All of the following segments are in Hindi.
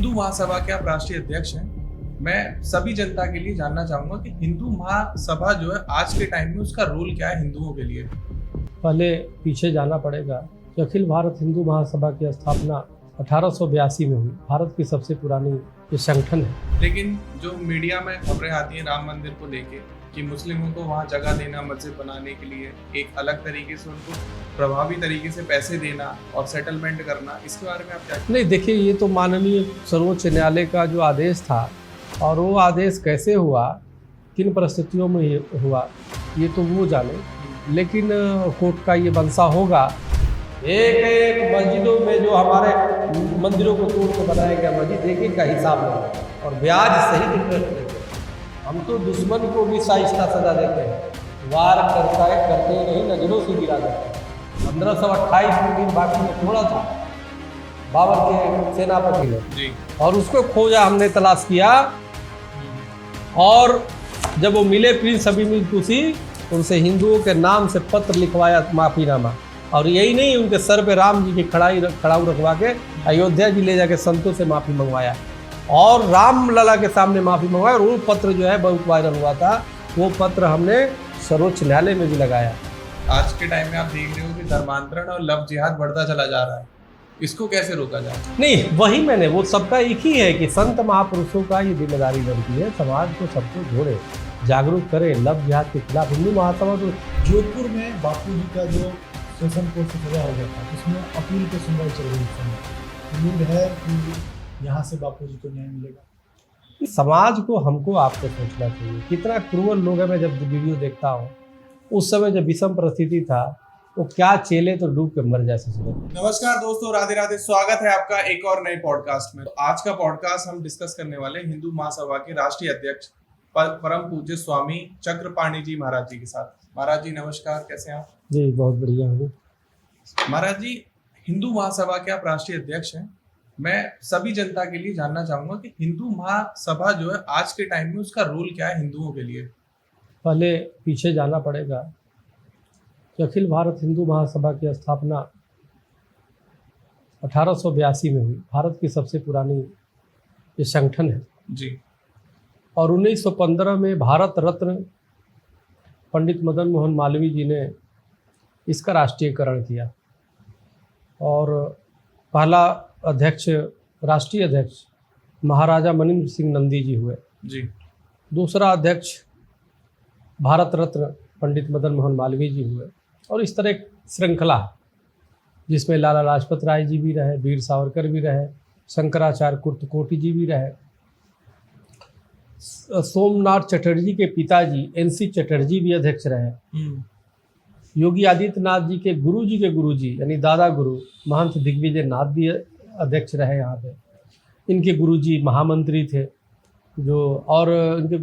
हिंदू महासभा के आप राष्ट्रीय अध्यक्ष हैं। मैं सभी जनता के लिए जानना चाहूंगा कि हिंदू महासभा जो है आज के टाइम में उसका रोल क्या है हिंदुओं के लिए। पहले पीछे जाना पड़ेगा कि अखिल भारत हिंदू महासभा की स्थापना 1882 में हुई। भारत की सबसे पुरानी ये संगठन है। लेकिन जो मीडिया में खबरें आती हैं राम मंदिर को लेके कि मुस्लिमों को वहाँ जगह देना, मस्जिद बनाने के लिए एक अलग तरीके से उनको प्रभावी तरीके से पैसे देना और सेटलमेंट करना, इसके बारे में आप क्या? नहीं, देखिए, ये तो माननीय सर्वोच्च न्यायालय का जो आदेश था और वो आदेश कैसे हुआ, किन परिस्थितियों में ये हुआ, ये तो वो जाने। लेकिन कोर्ट का ये बंसा होगा। एक मस्जिदों में जो हमारे मंदिरों को तोड़ के बनाया गया मस्जिद, एक का हिसाब है और ब्याज सहित इंटरेस्ट लेते हैं। हम तो दुश्मन को भी साइस्ता सजा देते हैं। वार करता है, करते नहीं, नजरों से गिरा देते हैं। 1528 में दिन बाकी में छोड़ा था बाबर के सेनापति ने, और उसको खोजा, हमने तलाश किया, और जब वो मिले प्रिंस अभिमीर तुसी, उनसे हिंदुओं के नाम से पत्र लिखवाया, माफीनामा। और यही नहीं, उनके सर पे राम जी की खड़ाऊ रखवा के अयोध्या जी ले जाके संतों से माफ़ी मंगवाया और राम लला के सामने माफ़ी मंगवाया। और वो पत्र जो है बहुत वायरल हुआ था। वो पत्र हमने सर्वोच्च न्यायालय में भी लगाया। आज के टाइम में आप देख रहे हो कि धर्मांतरण और लव जिहाद बढ़ता चला जा रहा है, इसको कैसे रोका जाए? नहीं, वही मैंने, वो सबका एक ही है कि संत महापुरुषों का ये जिम्मेदारी बनती है, समाज को सबको जोड़े, जागरूक करे लव जिहाद के खिलाफ। हिंदू महासभा तो जोधपुर में बापू जी का जो सेशन कोर्ट से सजा हो गया था, उसमें अपील की सुनवाई चल रही है। उम्मीद है कि यहाँ से बापू जी को न्याय मिलेगा। समाज को, हमको, आपको सोचना चाहिए कितना क्रूअल लोग है। मैं जब वीडियो देखता हूँ, उस समय जब विषम परिस्थिति था, वो क्या चेले तो डूब के मर जाए ससुर। नमस्कार दोस्तों, राधे राधे, स्वागत है आपका एक और नए पॉडकास्ट में। तो आज का पॉडकास्ट हम डिस्कस करने वाले हिंदू महासभा के राष्ट्रीय अध्यक्ष परम पूज्य स्वामी चक्रपाणी जी महाराज जी के साथ। महाराज जी नमस्कार, कैसे हैं आप? जी बहुत बढ़िया हूँ। महाराज जी, हिंदू महासभा के आप राष्ट्रीय अध्यक्ष हैं। मैं सभी जनता के लिए जानना चाहूंगा कि हिंदू महासभा जो है आज के टाइम में उसका रोल क्या है हिंदुओं के लिए। पहले पीछे जाना पड़ेगा कि अखिल भारत हिंदू महासभा की स्थापना 1882 में हुई। भारत की सबसे पुरानी ये संगठन है जी। और 1915 में भारत रत्न पंडित मदन मोहन मालवीय जी ने इसका राष्ट्रीयकरण किया और पहला अध्यक्ष, राष्ट्रीय अध्यक्ष महाराजा मनिंद्र सिंह नंदी जी हुए जी। दूसरा अध्यक्ष भारत रत्न पंडित मदन मोहन मालवीय जी हुए। और इस तरह एक श्रृंखला जिसमें लाला लाजपत राय जी भी रहे, वीर सावरकर भी रहे, शंकराचार्य कुर्तकोटी जी भी रहे, सोमनाथ चटर्जी के पिताजी NC चटर्जी भी अध्यक्ष रहे, योगी आदित्यनाथ जी के गुरुजी यानी दादा गुरु महंत दिग्विजय नाथ भी अध्यक्ष रहे यहाँ पे। इनके गुरुजी महामंत्री थे जो, और इनके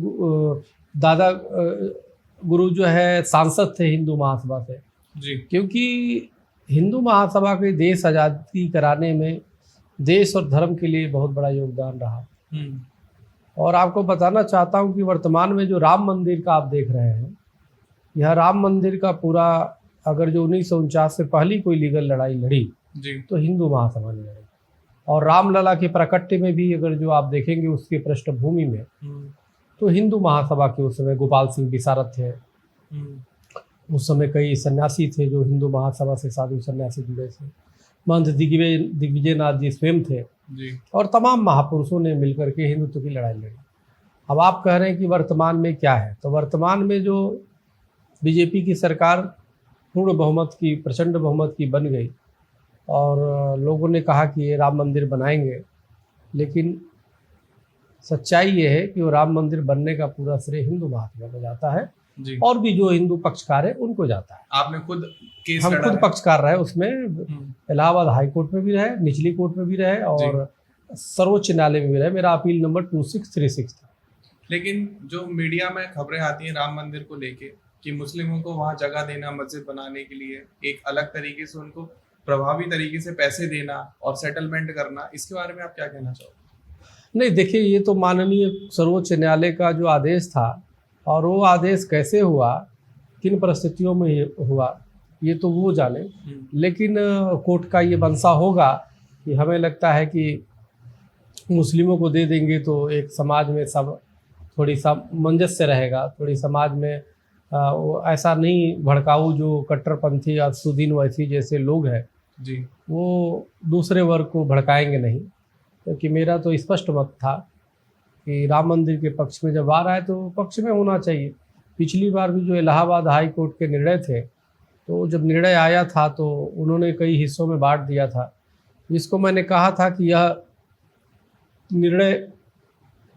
दादा गुरु जो है सांसद थे हिंदू महासभा से जी। क्योंकि हिंदू महासभा के देश आज़ादी कराने में देश और धर्म के लिए बहुत बड़ा योगदान रहा। और आपको बताना चाहता हूँ कि वर्तमान में जो राम मंदिर का आप देख रहे हैं, यह राम मंदिर का पूरा, अगर जो 1949 से पहली कोई लीगल लड़ाई लड़ी जी, तो हिंदू महासभा ने लड़ी। और रामलला के प्राकट्य में भी अगर जो आप देखेंगे उसकी पृष्ठभूमि में, तो हिंदू महासभा के उस समय गोपाल सिंह विशारद थे। उस समय कई सन्यासी थे जो हिंदू महासभा से, साधु सन्यासी जुड़े थे। महंत दिग्विजय नाथ जी स्वयं थे जी। और तमाम महापुरुषों ने मिलकर के हिंदुत्व की लड़ाई लड़ी। अब आप कह रहे हैं कि वर्तमान में क्या है, तो वर्तमान में जो बीजेपी की सरकार पूर्ण बहुमत की, प्रचंड बहुमत की बन गई और लोगों ने कहा कि ये राम मंदिर बनाएंगे, लेकिन सच्चाई ये है कि वो राम मंदिर बनने का पूरा श्रेय हिंदू महासभा को जाता है जी। और भी जो हिंदू पक्षकार है उनको जाता है। आपने खुद केस हम लड़ा खुद है? पक्षकार रहे उसमें, इलाहाबाद हाई कोर्ट में भी रहे, निचली कोर्ट में भी रहे और सर्वोच्च न्यायालय में भी रहे। मेरा अपील नंबर 2636 था। लेकिन जो मीडिया में खबरें आती हैं राम मंदिर को लेके कि मुस्लिमों को वहाँ जगह देना, मस्जिद बनाने के लिए एक अलग तरीके से उनको प्रभावी तरीके से पैसे देना और सेटलमेंट करना, इसके बारे में आप क्या कहना चाहोगे? नहीं, देखिए, ये तो माननीय सर्वोच्च न्यायालय का जो आदेश था और वो आदेश कैसे हुआ, किन परिस्थितियों में हुआ, ये तो वो जाने। लेकिन कोर्ट का ये बंसा होगा कि हमें लगता है कि मुस्लिमों को दे देंगे तो एक समाज में सब थोड़ी सामंजस्य रहेगा, थोड़ी समाज में वो ऐसा नहीं भड़काऊ जो कट्टरपंथी असदुद्दीन ओवैसी जैसे लोग हैं जी वो दूसरे वर्ग को भड़काएंगे नहीं। क्योंकि मेरा तो स्पष्ट मत था कि राम मंदिर के पक्ष में जब आ रहा है तो पक्ष में होना चाहिए। पिछली बार भी जो इलाहाबाद हाई कोर्ट के निर्णय थे, तो जब निर्णय आया था तो उन्होंने कई हिस्सों में बांट दिया था, जिसको मैंने कहा था कि यह निर्णय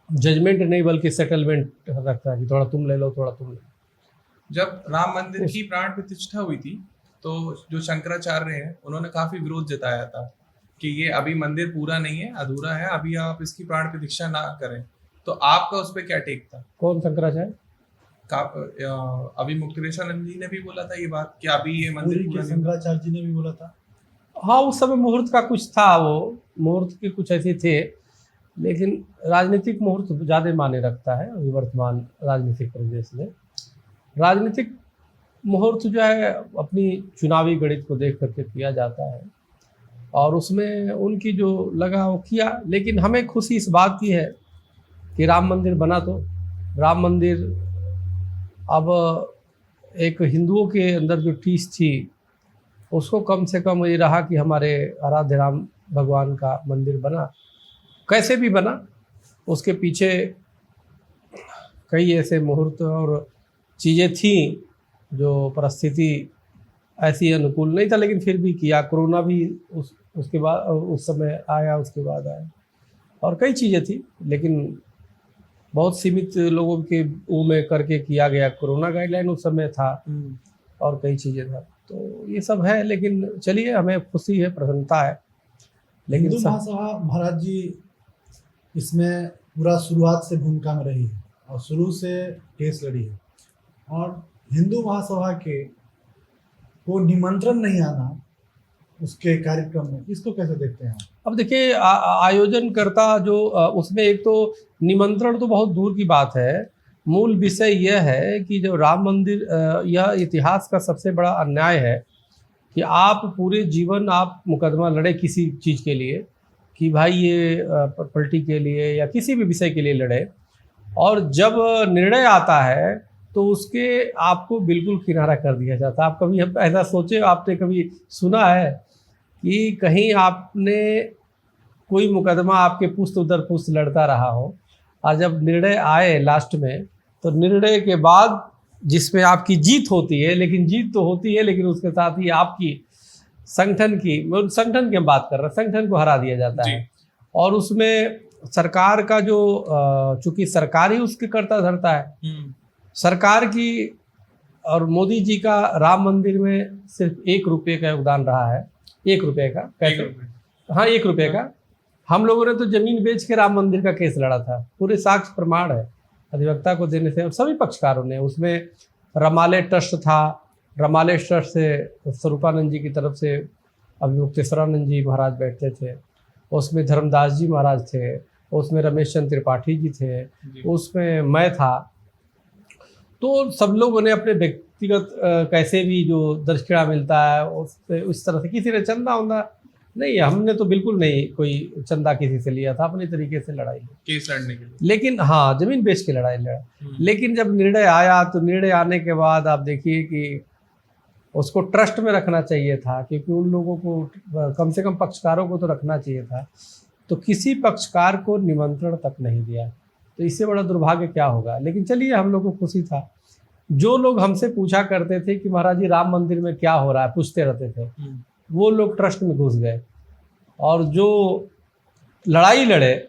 जजमेंट नहीं बल्कि सेटलमेंट रखता है कि थोड़ा तुम ले लो थोड़ा तुम ले लो। जब राम मंदिर की प्राण प्रतिष्ठा हुई थी तो जो शंकराचार्य हैं उन्होंने काफी विरोध जताया था कि ये अभी मंदिर पूरा नहीं है, अधूरा है, अभी आप इसकी प्राण प्रतिष्ठा ना करें। तो आपका उस पर क्या टेक था? कौन शंकराचार्य? अभी मुक्तेश्वरानंद जी ने भी बोला था ये बात कि अभी ये मंदिर पूरी पूरा के नहीं। शंकराचार्य जी ने भी बोला था। हाँ, उस समय मुहूर्त का कुछ था, वो मुहूर्त के कुछ ऐसे थे, लेकिन राजनीतिक मुहूर्त ज़्यादा मायने रखता है अभी वर्तमान राजनीतिक परिदृश्य में। राजनीतिक मुहूर्त जो है अपनी चुनावी गणित को देख करके किया जाता है और उसमें उनकी जो लगा वो किया। लेकिन हमें खुशी इस बात की है कि राम मंदिर बना। तो राम मंदिर अब एक हिंदुओं के अंदर जो टीस थी उसको कम से कम ये रहा कि हमारे आराध्य राम भगवान का मंदिर बना। कैसे भी बना, उसके पीछे कई ऐसे मुहूर्त और चीज़ें थी जो परिस्थिति ऐसी अनुकूल नहीं था, लेकिन फिर भी किया। कोरोना भी उसके बाद उस समय आया, उसके बाद आया और कई चीज़ें थी, लेकिन बहुत सीमित लोगों के वो में करके किया गया। कोरोना गाइडलाइन उस समय था और कई चीज़ें था, तो ये सब है। लेकिन चलिए, हमें खुशी है, प्रसन्नता है। लेकिन हिंदू महासभा महाराज जी इसमें पूरा शुरुआत से भूमिका में रही है और शुरू से केस लड़ी है, और हिंदू महासभा के को निमंत्रण नहीं आना उसके कार्यक्रम में, इसको कैसे देखते हैं? अब देखिए, आयोजनकर्ता जो उसमें एक तो निमंत्रण तो बहुत दूर की बात है। मूल विषय यह है कि जो राम मंदिर, यह इतिहास का सबसे बड़ा अन्याय है कि आप पूरे जीवन आप मुकदमा लड़े किसी चीज़ के लिए कि भाई ये प्रॉपर्टी के लिए या किसी भी विषय के लिए लड़े, और जब निर्णय आता है तो उसके आपको बिल्कुल किनारा कर दिया जाता है। आप कभी ऐसा सोचे, आपने कभी सुना है कि कहीं आपने कोई मुकदमा आपके पुस्त उधर पुस्त लड़ता रहा हो और जब निर्णय आए लास्ट में, तो निर्णय के बाद जिसमें आपकी जीत होती है, लेकिन जीत तो होती है लेकिन उसके साथ ही आपकी संगठन की हम बात कर रहे हैं, संगठन को हरा दिया जाता है। और उसमें सरकार का जो चूंकि सरकार ही उसके कर्ता धरता है, सरकार की और मोदी जी का राम मंदिर में सिर्फ 1 रुपये का योगदान रहा है। 1 रुपये का, कैसे? हाँ, 1 रुपये का। हम लोगों ने तो जमीन बेच के राम मंदिर का केस लड़ा था, पूरे साक्ष्य प्रमाण है अधिवक्ता को देने से सभी पक्षकारों ने। उसमें रमालय ट्रस्ट था, रमालय ट्रस्ट से स्वरूपानंद जी की तरफ से अभी मुक्तेश्वरानंद जी महाराज बैठते थे, उसमें धर्मदास जी महाराज थे, उसमें रमेश चंद्र त्रिपाठी जी थे, उसमें मैं था। तो सब लोगों ने अपने व्यक्तिगत कैसे भी जो दक्षिणा मिलता है उस तरह से, किसी ने चंदा वंदा नहीं, हमने तो बिल्कुल नहीं कोई चंदा किसी से लिया था, अपने तरीके से लड़ाई केस लड़ने के लिए। लेकिन हाँ, जमीन बेच के लड़ा। लेकिन जब निर्णय आया तो निर्णय आने के बाद आप देखिए कि उसको ट्रस्ट में रखना चाहिए था, क्योंकि उन लोगों को कम से कम पक्षकारों को तो रखना चाहिए था। तो किसी पक्षकार को निमंत्रण तक नहीं दिया, तो इससे बड़ा दुर्भाग्य क्या होगा। लेकिन चलिए, हम लोग को खुशी था। जो लोग हमसे पूछा करते थे कि महाराज जी राम मंदिर में क्या हो रहा है, पूछते रहते थे, वो लोग ट्रस्ट में घुस गए। और जो लड़ाई लड़े,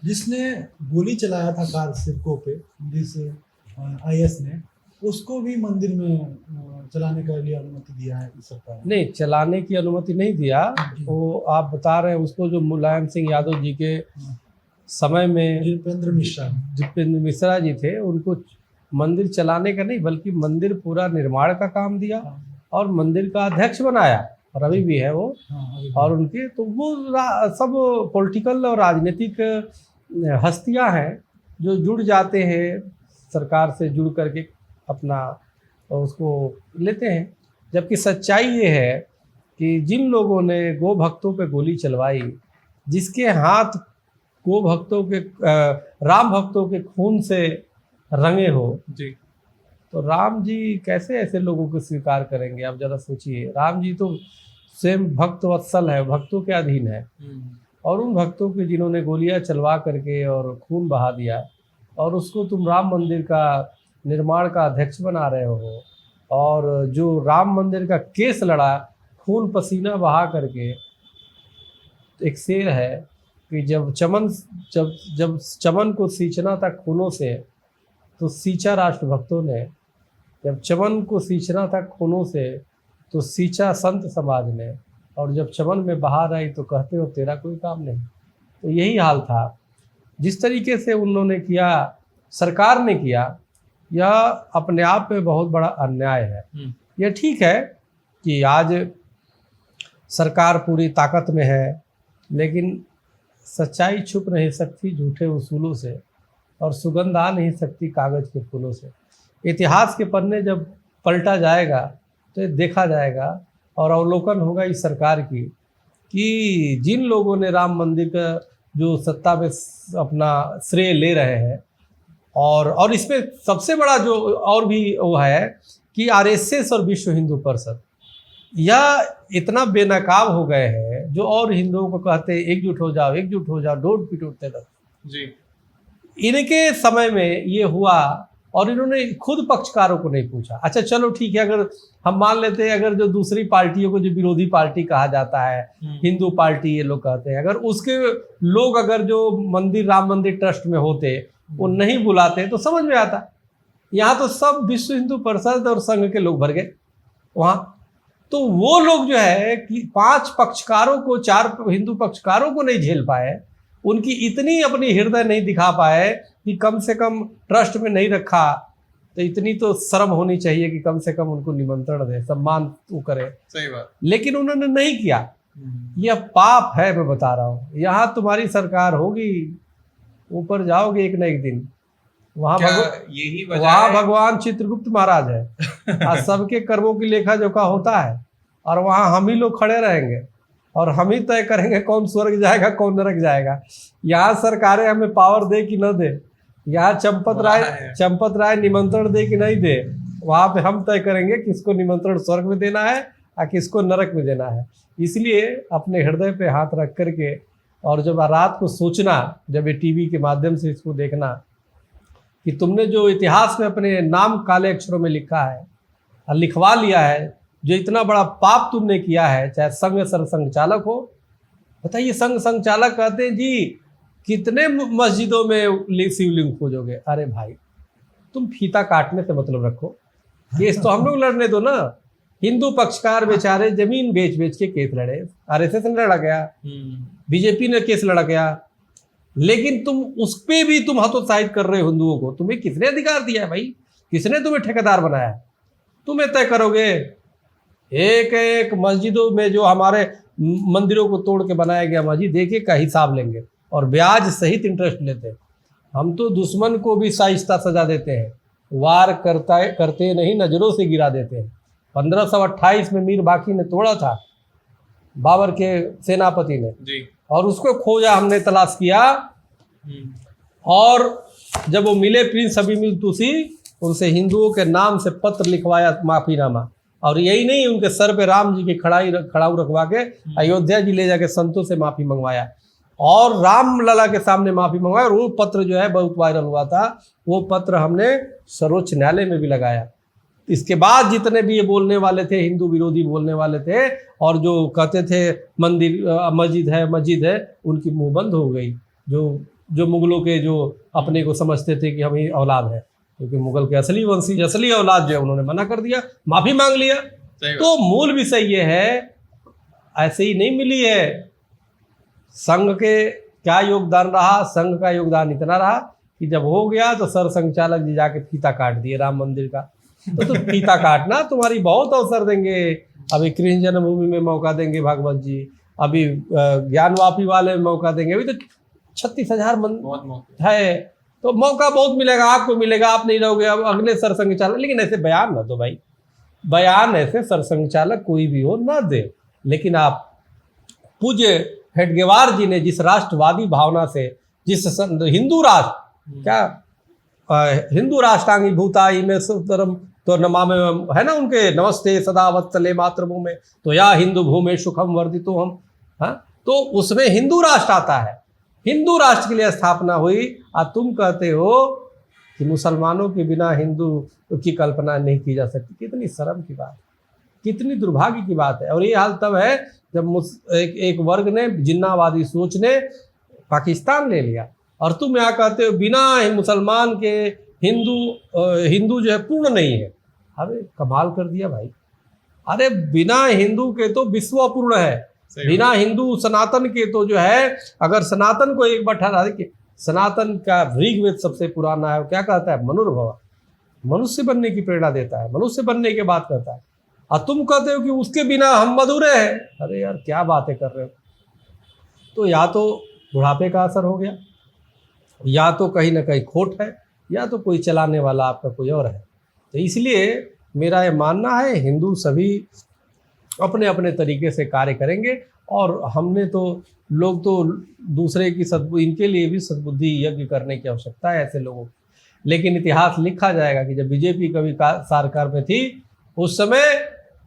जिसने गोली चलाया था कार सिक्कों पे, जिस IS ने, उसको भी मंदिर में चलाने के लिए अनुमति दिया है सरकार ने? नहीं, चलाने की अनुमति नहीं दिया। वो आप बता रहे हैं उसको, जो मुलायम सिंह यादव जी के समय में दीपेंद्र मिश्रा जी थे, उनको मंदिर चलाने का नहीं बल्कि मंदिर पूरा निर्माण का काम दिया और मंदिर का अध्यक्ष बनाया, और अभी भी है वो। और उनके तो वो सब पॉलिटिकल और राजनीतिक हस्तियां हैं जो जुड़ जाते हैं सरकार से, जुड़ करके अपना उसको लेते हैं। जबकि सच्चाई ये है कि जिन लोगों ने गो भक्तों पे गोली चलवाई, जिसके हाथ को भक्तों के राम भक्तों के खून से रंगे हो, जी तो राम जी कैसे ऐसे लोगों को स्वीकार करेंगे? आप जरा सोचिए, राम जी तो स्वयं भक्त वत्सल है, भक्तों के अधीन है, और उन भक्तों के जिन्होंने गोलियां चलवा करके और खून बहा दिया, और उसको तुम राम मंदिर का निर्माण का अध्यक्ष बना रहे हो, और जो राम मंदिर का केस लड़ा खून पसीना बहा करके। एक शेर है कि जब चमन को सींचना था खूनों से, तो सींचा राष्ट्रभक्तों ने। जब चमन को सींचना था खूनों से, तो सींचा संत समाज ने। और जब चमन में बहार आई तो कहते हो तेरा कोई काम नहीं। तो यही हाल था। जिस तरीके से उन्होंने किया, सरकार ने किया, यह अपने आप में बहुत बड़ा अन्याय है। यह ठीक है कि आज सरकार पूरी ताकत में है, लेकिन सच्चाई छुप नहीं सकती झूठे उसूलों से, और सुगंध आ नहीं सकती कागज़ के फूलों से। इतिहास के पन्ने जब पलटा जाएगा तो ये देखा जाएगा और अवलोकन होगा इस सरकार की कि जिन लोगों ने राम मंदिर का जो सत्ता में अपना श्रेय ले रहे हैं, और इसमें सबसे बड़ा जो और भी वो है कि आरएसएस और विश्व हिंदू परिषद यह इतना बेनकाब हो गए हैं, जो और हिंदुओं को कहते हैं एकजुट हो जाओ, एकजुट हो जाओ, डोंट पीट उठते तक। जी इनके समय में ये हुआ और इन्होंने खुद पक्षकारों को नहीं पूछा। अच्छा चलो ठीक है, अगर हम मान लेते हैं, अगर जो दूसरी पार्टियों को जो विरोधी पार्टी कहा जाता है, हिंदू पार्टी ये लोग कहते हैं, अगर उसके लोग अगर जो मंदिर राम मंदिर ट्रस्ट में होते वो नहीं बुलाते तो समझ में आता। यहाँ तो सब विश्व हिंदू परिषद और संघ के लोग भर गए वहाँ। तो वो लोग जो है कि 5 पक्षकारों को, 4 हिंदू पक्षकारों को नहीं झेल पाए, उनकी इतनी अपनी हृदय नहीं दिखा पाए कि कम से कम ट्रस्ट में नहीं रखा, तो इतनी तो शर्म होनी चाहिए कि कम से कम उनको निमंत्रण दे, सम्मान वो करे। सही बात। लेकिन उन्होंने नहीं किया। यह पाप है, मैं बता रहा हूँ। यहाँ तुम्हारी सरकार होगी, ऊपर जाओगे एक न एक दिन। वहाँ यही वजह वहाँ है? भगवान चित्रगुप्त महाराज है और सबके कर्मों की लेखा जोखा होता है, और वहाँ हम ही लोग खड़े रहेंगे और हम ही तय करेंगे कौन स्वर्ग जाएगा कौन नरक जाएगा। यहाँ सरकारें हमें पावर दे कि न दे, यहाँ चंपत राय निमंत्रण दे कि नहीं दे, वहाँ पे हम तय करेंगे किसको निमंत्रण स्वर्ग में देना है और किसको नरक में देना है। इसलिए अपने हृदय पे हाथ रख करके, और जब रात को सोचना, जब ये टीवी के माध्यम से इसको देखना कि तुमने जो इतिहास में अपने नाम काले अक्षरों में लिखा है और लिखवा लिया है, जो इतना बड़ा पाप तुमने किया है, चाहे संघ सरसंघ चालक हो। बताइए, संघ संचालक कहते हैं जी कितने मस्जिदों में शिवलिंग खोजोगे। अरे भाई, तुम फीता काटने से मतलब रखो, केस तो हम लोग लड़ने दो ना। हिंदू पक्षकार बेचारे जमीन बेच बेच के केस लड़े, आरएसएस ने लड़ा गया, बीजेपी ने केस लड़ा गया, लेकिन तुम उस पे भी तुम हतोत्साहित कर रहे हो हिंदुओं को। तुम्हें किसने अधिकार दिया है भाई? किसने तुम्हें ठेकेदार बनाया है? तुम्हें तय करोगे। एक एक मस्जिदों में जो हमारे मंदिरों को तोड़ के बनाया गया मस्जिद, एक का हिसाब लेंगे और ब्याज सहित इंटरेस्ट लेते हैं। हम तो दुश्मन को भी साइस्ता सजा देते हैं, वार करते नहीं, नजरों से गिरा देते हैं। 1528 में मीर बाकी ने तोड़ा था, बाबर के सेनापति ने जी, और उसको खोजा, हमने तलाश किया, और जब वो मिले प्रिंस हबीब तुसी, उनसे हिंदुओं के नाम से पत्र लिखवाया, माफीनामा। और यही नहीं, उनके सर पे राम जी की खड़ाऊ रखवा के अयोध्या जी ले जाके संतों से माफी मंगवाया और राम लला के सामने माफी मंगवाया। और वो पत्र जो है बहुत वायरल हुआ था। वो पत्र हमने सर्वोच्च न्यायालय में भी लगाया। इसके बाद जितने भी ये बोलने वाले थे, हिंदू विरोधी बोलने वाले थे और जो कहते थे मंदिर मस्जिद है, उनकी मुंह बंद हो गई। जो मुगलों के जो अपने को समझते थे कि हम ही औलाद है, क्योंकि मुगल के असली वंशी, असली औलाद जो है, उन्होंने मना कर दिया, माफी मांग लिया। तो मूल विषय ये है, ऐसे ही नहीं मिली है। संघ के क्या योगदान रहा? संघ का योगदान इतना रहा कि जब हो गया तो सर संचालक जी जाके फीता काट दिए राम मंदिर का। तो फीता काटना तुम्हारी बहुत अवसर देंगे। अभी कृष्ण जन्मभूमि में मौका देंगे भागवत जी, अभी ज्ञानवापी वाले में मौका देंगे, अभी तो 36,000 है, तो मौका बहुत मिलेगा, आपको मिलेगा, आप नहीं रहोगे अब अगले सरसंघ चालक। लेकिन ऐसे बयान ना दो भाई, बयान ऐसे सरसंघ चालक कोई भी हो ना दे। लेकिन आप पूज्य हेडगेवार जी ने जिस राष्ट्रवादी भावना से, हिंदू राष्ट्र क्या हिंदू राष्ट्रांगी भूताई में सुतरम तो नमामि है ना उनके, नमस्ते सदा वत्सले मातृभूमि तो या हिंदू भूमि सुखम वर्धितो हम, हाँ, तो उसमें हिंदू राष्ट्र आता है। हिंदू राष्ट्र के लिए स्थापना हुई और तुम कहते हो कि मुसलमानों के बिना हिंदू की कल्पना नहीं की जा सकती। कितनी शर्म की बात, कितनी दुर्भाग्य की बात है। और ये हाल तब है जब एक वर्ग ने, जिन्नावादी सोच ने पाकिस्तान ले लिया और तुम यहाँ कहते हो बिना मुसलमान के हिंदू जो है पूर्ण नहीं है। अरे कमाल कर दिया भाई। अरे बिना हिंदू के तो विश्व अपूर्ण है, बिना हिंदू सनातन के तो जो है, अगर सनातन को एक बार ठहरा देखिए, सनातन का ऋग्वेद सबसे पुराना है, वो क्या कहता है, मनुर्भव, मनुष्य बनने की प्रेरणा देता है, मनुष्य बनने की बात करता है। और तुम कहते हो कि उसके बिना हम अधूरे हैं। अरे यार क्या बातें कर रहे हो। तो या तो बुढ़ापे का असर हो गया, या तो कहीं ना कहीं खोट है, या तो कोई चलाने वाला आपका कोई और है। तो इसलिए मेरा ये मानना है हिंदू सभी अपने अपने तरीके से कार्य करेंगे। और हमने तो लोग तो दूसरे की इनके लिए भी सद्बुद्धि यज्ञ करने की आवश्यकता है ऐसे लोगों की। लेकिन इतिहास लिखा जाएगा कि जब बीजेपी कभी सरकार में थी उस समय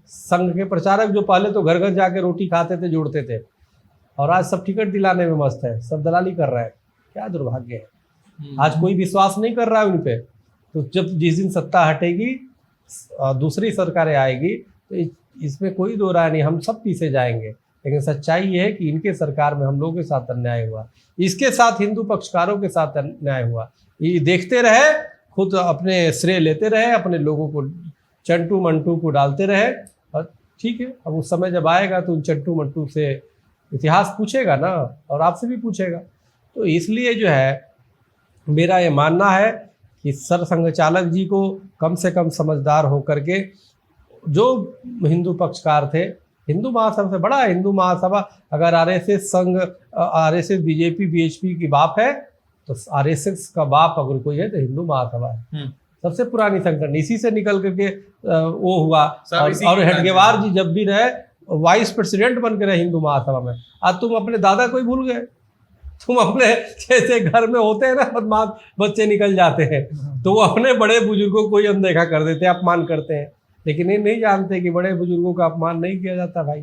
संघ के प्रचारक जो पहले तो घर घर जाके रोटी खाते थे, जोड़ते थे, और आज सब टिकट दिलाने में मस्त है, सब दलाली कर रहे हैं। क्या दुर्भाग्य है। आज कोई विश्वास नहीं कर रहा है उन पे। तो जब जिस दिन सत्ता हटेगी, दूसरी सरकारें आएगी, तो इसमें कोई दो राय नहीं, हम सब पीछे जाएंगे। लेकिन सच्चाई ये है कि इनके सरकार में हम लोगों के साथ अन्याय हुआ, इसके साथ हिंदू पक्षकारों के साथ अन्याय हुआ। ये देखते रहे, खुद अपने श्रेय लेते रहे, अपने लोगों को चंटू मंटू को डालते रहे। और ठीक है, अब उस समय जब आएगा तो उन चंटू मंटू से इतिहास पूछेगा ना, और आपसे भी पूछेगा। तो इसलिए जो है मेरा ये मानना है कि सरसंघ चालक जी को कम से कम समझदार होकर के, जो हिंदू पक्षकार थे, हिंदू महासभा से बड़ा हिंदू महासभा, अगर आरएसएस संघ, आरएसएस बीजेपी बीएचपी की बाप है तो आरएसएस का बाप अगर कोई है तो हिंदू महासभा है। सबसे पुरानी संगठन, इसी से निकल करके वो हुआ। और हेडगेवार जी जब भी रहे वाइस प्रेसिडेंट बन के रहे हिंदू महासभा में। आज तुम अपने दादा को ही भूल गए। तुम अपने जैसे घर में होते हैं ना बदमाश बच्चे निकल जाते हैं, तो वो अपने बड़े बुजुर्गों को ही अनदेखा कर देते हैं, अपमान करते हैं। लेकिन ये नहीं जानते कि बड़े बुजुर्गों का अपमान नहीं किया जाता भाई,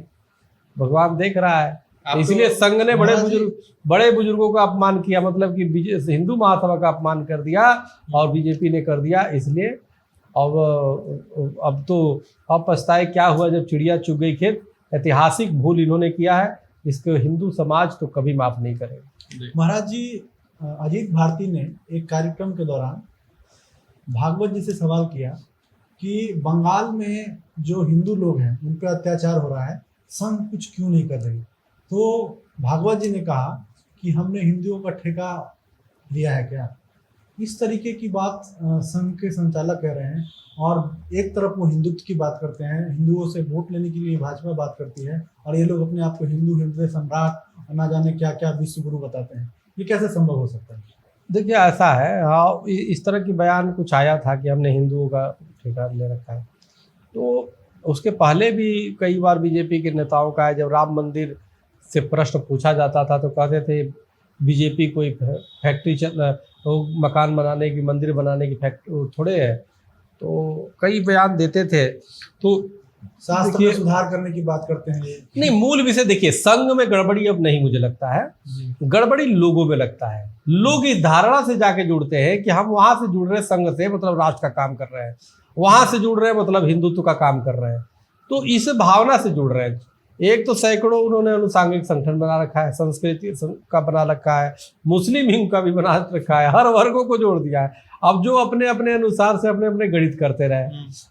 भगवान देख रहा है। इसलिए संघ ने बड़े बुजुर्गों का अपमान किया, मतलब कि हिंदू महासभा का अपमान कर दिया और बीजेपी ने कर दिया। इसलिए अब तो अब पछताए क्या हुआ जब चिड़िया चुग गई खेत। ऐतिहासिक भूल इन्होंने किया है, इसको हिंदू समाज तो कभी माफ नहीं करेगा। महाराज जी, अजीत भारती ने एक कार्यक्रम के दौरान भागवत जी से सवाल किया कि बंगाल में जो हिंदू लोग हैं उन पर अत्याचार हो रहा है, संघ कुछ क्यों नहीं कर रही। तो भागवत जी ने कहा कि हमने हिंदुओं का ठेका लिया है क्या। इस तरीके की बात संघ के संचालक कह रहे हैं। और एक तरफ वो हिंदुत्व की बात करते हैं, हिंदुओं से वोट लेने के लिए भाजपा बात करती है, और ये लोग अपने आप को हिंदू हृदय सम्राट ना जाने क्या क्या विश्व गुरु बताते हैं। ये कैसे संभव हो सकता है। देखिए ऐसा है, हाँ, इस तरह की बयान कुछ आया था कि हमने हिंदुओं का ठेका ले रखा है। तो उसके पहले भी कई बार बीजेपी के नेताओं का है, जब राम मंदिर से प्रश्न पूछा जाता था तो कहते थे बीजेपी कोई फैक्ट्री मकान बनाने की, मंदिर बनाने की फैक्ट्री थोड़े है। तो कई बयान देते थे। तो शास्त्र में सुधार करने की बात करते हैं ये। नहीं, मूल विषय देखिए, संघ में गड़बड़ी अब नहीं मुझे लगता है, गड़बड़ी लोगों में लगता है। लोग इस धारणा से जाके जुड़ते हैं कि हम वहां से जुड़ रहे हैं संघ से मतलब राष्ट्र का काम कर रहे हैं, वहां से जुड़ रहे हैं मतलब हिंदुत्व का काम कर रहे हैं। तो इस भावना से जुड़ रहे हैं। एक तो सैकड़ों उन्होंने अनुसांगिक संगठन बना रखा है, संस्कृति का बना रखा है, मुस्लिम हिंद का भी बना रखा है, हर वर्गों को जोड़ दिया है। अब जो अपने अपने अनुसार से अपने अपने गणित करते रहे।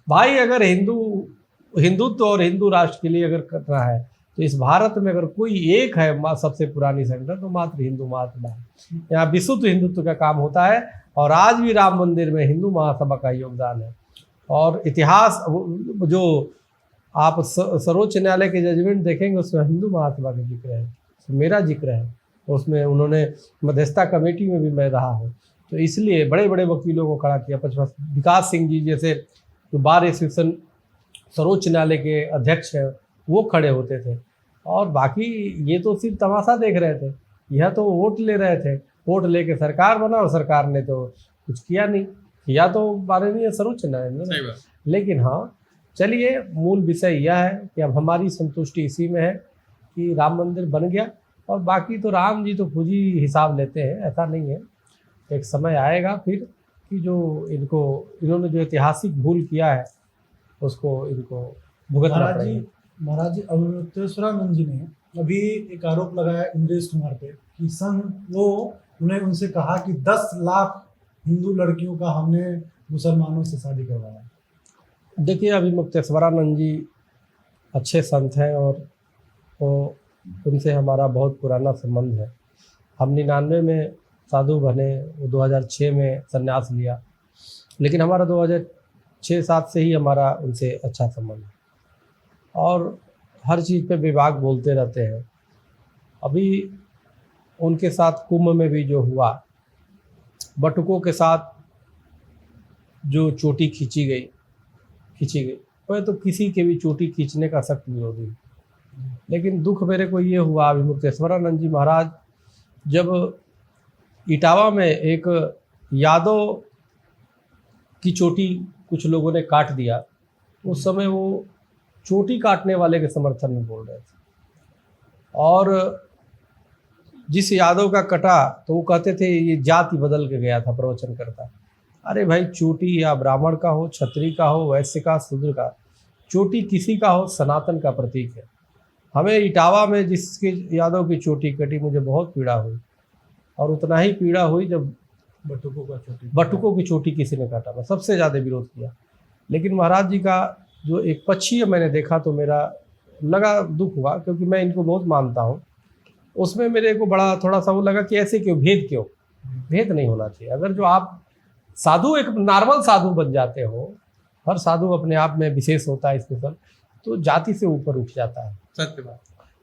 भाई अगर हिंदुत्व और हिंदू राष्ट्र के लिए अगर करना है तो इस भारत में अगर कोई एक है सबसे पुरानी संगठन तो मात्र हिंदू महासभा है। यहाँ विशुद्ध हिंदुत्व का काम होता है और आज भी राम मंदिर में हिंदू महासभा का योगदान है। और इतिहास जो आप सर्वोच्च न्यायालय के जजमेंट देखेंगे उसमें हिंदू महासभा का जिक्र है, मेरा जिक्र है, उसमें उन्होंने मध्यस्थता कमेटी में भी मैं रहा हूँ। तो इसलिए बड़े बड़े वकीलों को खड़ा किया। विकास सिंह जी जैसे जो बार एसोसिएशन सर्वोच्च न्यायालय के अध्यक्ष हैं वो खड़े होते थे। और बाकी ये तो सिर्फ तमाशा देख रहे थे, यह तो वोट ले रहे थे। वोट लेके सरकार बना और सरकार ने तो कुछ किया नहीं, किया तो माननीय सर्वोच्च न्यायालय सही ने। बात। लेकिन हाँ, चलिए, मूल विषय यह है कि अब हमारी संतुष्टि इसी में है कि राम मंदिर बन गया, और बाकी तो राम जी तो खुद ही हिसाब लेते हैं, ऐसा नहीं है। एक समय आएगा फिर कि जो इन्होंने जो ऐतिहासिक भूल किया है उसको इनको भुगतना महाराज जी पड़ेगा। महाराज जी अवधेश्वरानंद जी ने अभी एक आरोप लगाया इंद्रेश कुमार पे कि उन्हें उनसे कहा कि 10 लाख हिंदू लड़कियों का हमने मुसलमानों से शादी करवाया। देखिए, अभी मुक्तेश्वरानंद जी अच्छे संत हैं और वो उनसे हमारा बहुत पुराना संबंध है। हम 99 में साधु बने, वो 2006 में संन्यास लिया, लेकिन हमारा 2006-07 से ही हमारा उनसे अच्छा संबंध है और हर चीज़ पे विभाग बोलते रहते हैं। अभी उनके साथ कुंभ में भी जो हुआ, बटुकों के साथ जो चोटी खींची गई, वह तो किसी के भी चोटी खींचने का सख्त विरोधी है। लेकिन दुख मेरे को ये हुआ, अभी मुक्तेश्वरानंद जी महाराज जब इटावा में एक यादव की चोटी कुछ लोगों ने काट दिया, उस समय वो चोटी काटने वाले के समर्थन में बोल रहे थे, और जिस यादव का कटा तो वो कहते थे ये जाति बदल के गया था प्रवचन करता। अरे भाई, चोटी या ब्राह्मण का हो, क्षत्रिय का हो, वैश्य का, शूद्र का, चोटी किसी का हो, सनातन का प्रतीक है। हमें इटावा में जिसके यादव की चोटी कटी, मुझे बहुत पीड़ा हुई, और उतना ही पीड़ा हुई जब बटुकों की चोटी किसी ने काटा। मैं सबसे ज़्यादा विरोध किया। लेकिन महाराज जी का जो एक पक्षीय मैंने देखा तो मेरा लगा, दुख हुआ, क्योंकि मैं इनको बहुत मानता हूँ। उसमें मेरे को बड़ा थोड़ा सा वो लगा कि ऐसे क्यों, भेद नहीं होना चाहिए। अगर जो आप साधु एक नॉर्मल साधु बन जाते हो, हर साधु अपने आप में विशेष होता है, स्पेशल, तो जाति से ऊपर उठ जाता है। सत्य बात।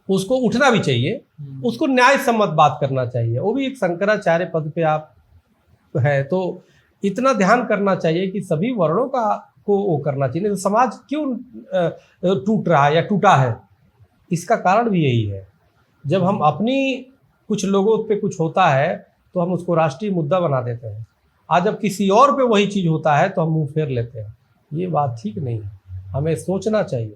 उसको उठना भी चाहिए, उसको न्याय सम्मत बात करना चाहिए। वो भी एक शंकराचार्य पद पे आप है तो इतना ध्यान करना चाहिए कि सभी वर्णों को वो करना चाहिए। नहीं तो समाज क्यों टूट रहा है या टूटा है, इसका कारण भी यही है। जब हम अपनी कुछ लोगों पे कुछ होता है तो हम उसको राष्ट्रीय मुद्दा बना देते हैं, आज जब किसी और पे वही चीज़ होता है तो हम मुंह फेर लेते हैं। ये बात ठीक नहीं है। हमें सोचना चाहिए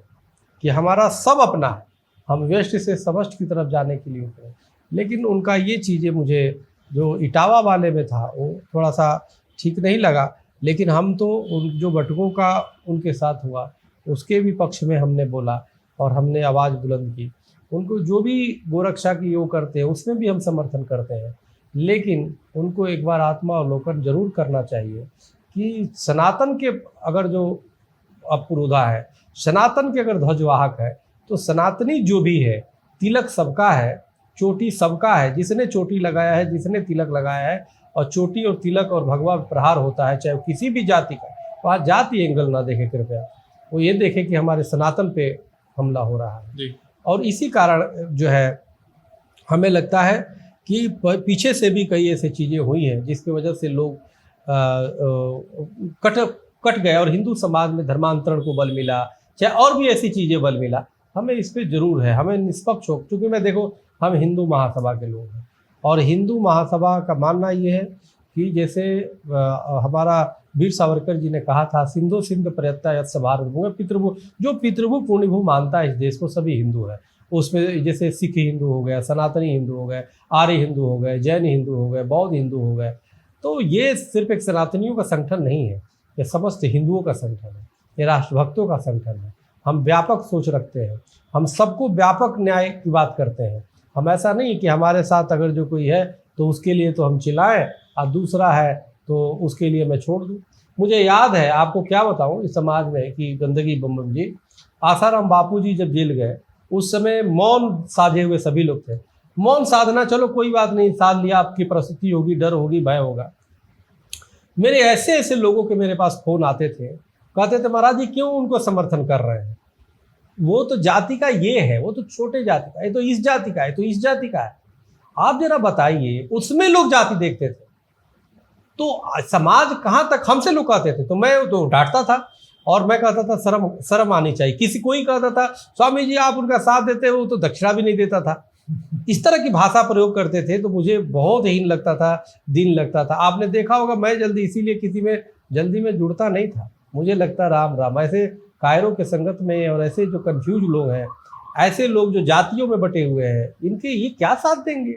कि हमारा सब अपना है, हम वेस्ट से समष्ट की तरफ जाने के लिए उतरे। लेकिन उनका ये चीज़ें मुझे जो इटावा वाले में था वो थोड़ा सा ठीक नहीं लगा। लेकिन हम तो उन जो बटुकों का उनके साथ हुआ उसके भी पक्ष में हमने बोला और हमने आवाज़ बुलंद की। उनको जो भी गोरक्षा की वो करते हैं उसमें भी हम समर्थन करते हैं, लेकिन उनको एक बार आत्मावलोकन जरूर करना चाहिए कि सनातन के अगर जो अपुरोधा है, सनातन के अगर ध्वजवाहक है, तो सनातनी जो भी है, तिलक सबका है, चोटी सबका है। जिसने चोटी लगाया है, जिसने तिलक लगाया है, और चोटी और तिलक और भगवा प्रहार होता है, चाहे वो किसी भी जाति का, वहाँ जाति एंगल ना देखे कृपया, वो ये देखे कि हमारे सनातन पे हमला हो रहा है जी। और इसी कारण जो है हमें लगता है कि पीछे से भी कई ऐसी चीज़ें हुई हैं जिसकी वजह से लोग कट गए और हिंदू समाज में धर्मांतरण को बल मिला, चाहे और भी ऐसी चीज़ें बल मिला। हमें इस पे जरूर है, हमें निष्पक्ष हो, क्योंकि मैं देखो हम हिंदू महासभा के लोग हैं और हिंदू महासभा का मानना ये है कि जैसे हमारा वीर सावरकर जी ने कहा था, सिंधु सिंध पर्यत्ता यत्स भारत भूमि पितृभू, जो पितृभू पुण्यभू मानता है इस देश को सभी हिंदू है। उसमें जैसे सिख हिंदू हो गया, सनातनी हिंदू हो गए, आर्य हिंदू हो गए, जैन हिंदू हो गए, बौद्ध हिंदू हो गए। तो ये सिर्फ एक सनातनियों का संगठन नहीं है, ये समस्त हिंदुओं का संगठन है, ये राष्ट्रभक्तों का संगठन है। हम व्यापक सोच रखते हैं, हम सबको व्यापक न्याय की बात करते हैं। हम ऐसा नहीं कि हमारे साथ अगर जो कोई है तो उसके लिए तो हम चिल्लाएं और दूसरा है तो उसके लिए मैं छोड़ दूं। मुझे याद है, आपको क्या बताऊं, इस समाज में कि गंदगी बम जी, आसाराम बापू जी जब जेल गए उस समय मौन साधे हुए सभी लोग थे। मौन साधना चलो कोई बात नहीं, साध लिया, आपकी परिस्थिति होगी, डर होगी, भय होगा। मेरे ऐसे ऐसे लोगों के मेरे पास फोन आते थे, कहते थे महाराज जी क्यों उनको समर्थन कर रहे हैं, वो तो जाति का ये है, वो तो छोटे जाति का है, तो इस जाति का है, तो इस जाति का है। आप जरा बताइए, उसमें लोग जाति देखते थे तो समाज कहाँ तक हमसे लुकाते थे। तो मैं तो डांटता था और मैं कहता था शर्म आनी चाहिए। किसी कोई कहता था स्वामी जी आप उनका साथ देते हो, तो दक्षिणा भी नहीं देता था। इस तरह की भाषा प्रयोग करते थे तो मुझे बहुत हीन लगता था, दिन लगता था। आपने देखा होगा मैं जल्दी इसीलिए किसी में जल्दी में जुड़ता नहीं था। मुझे लगता राम राम, ऐसे कायरों के संगत में और ऐसे जो कंफ्यूज लोग हैं, ऐसे लोग जो जातियों में बटे हुए हैं, इनके ये क्या साथ देंगे?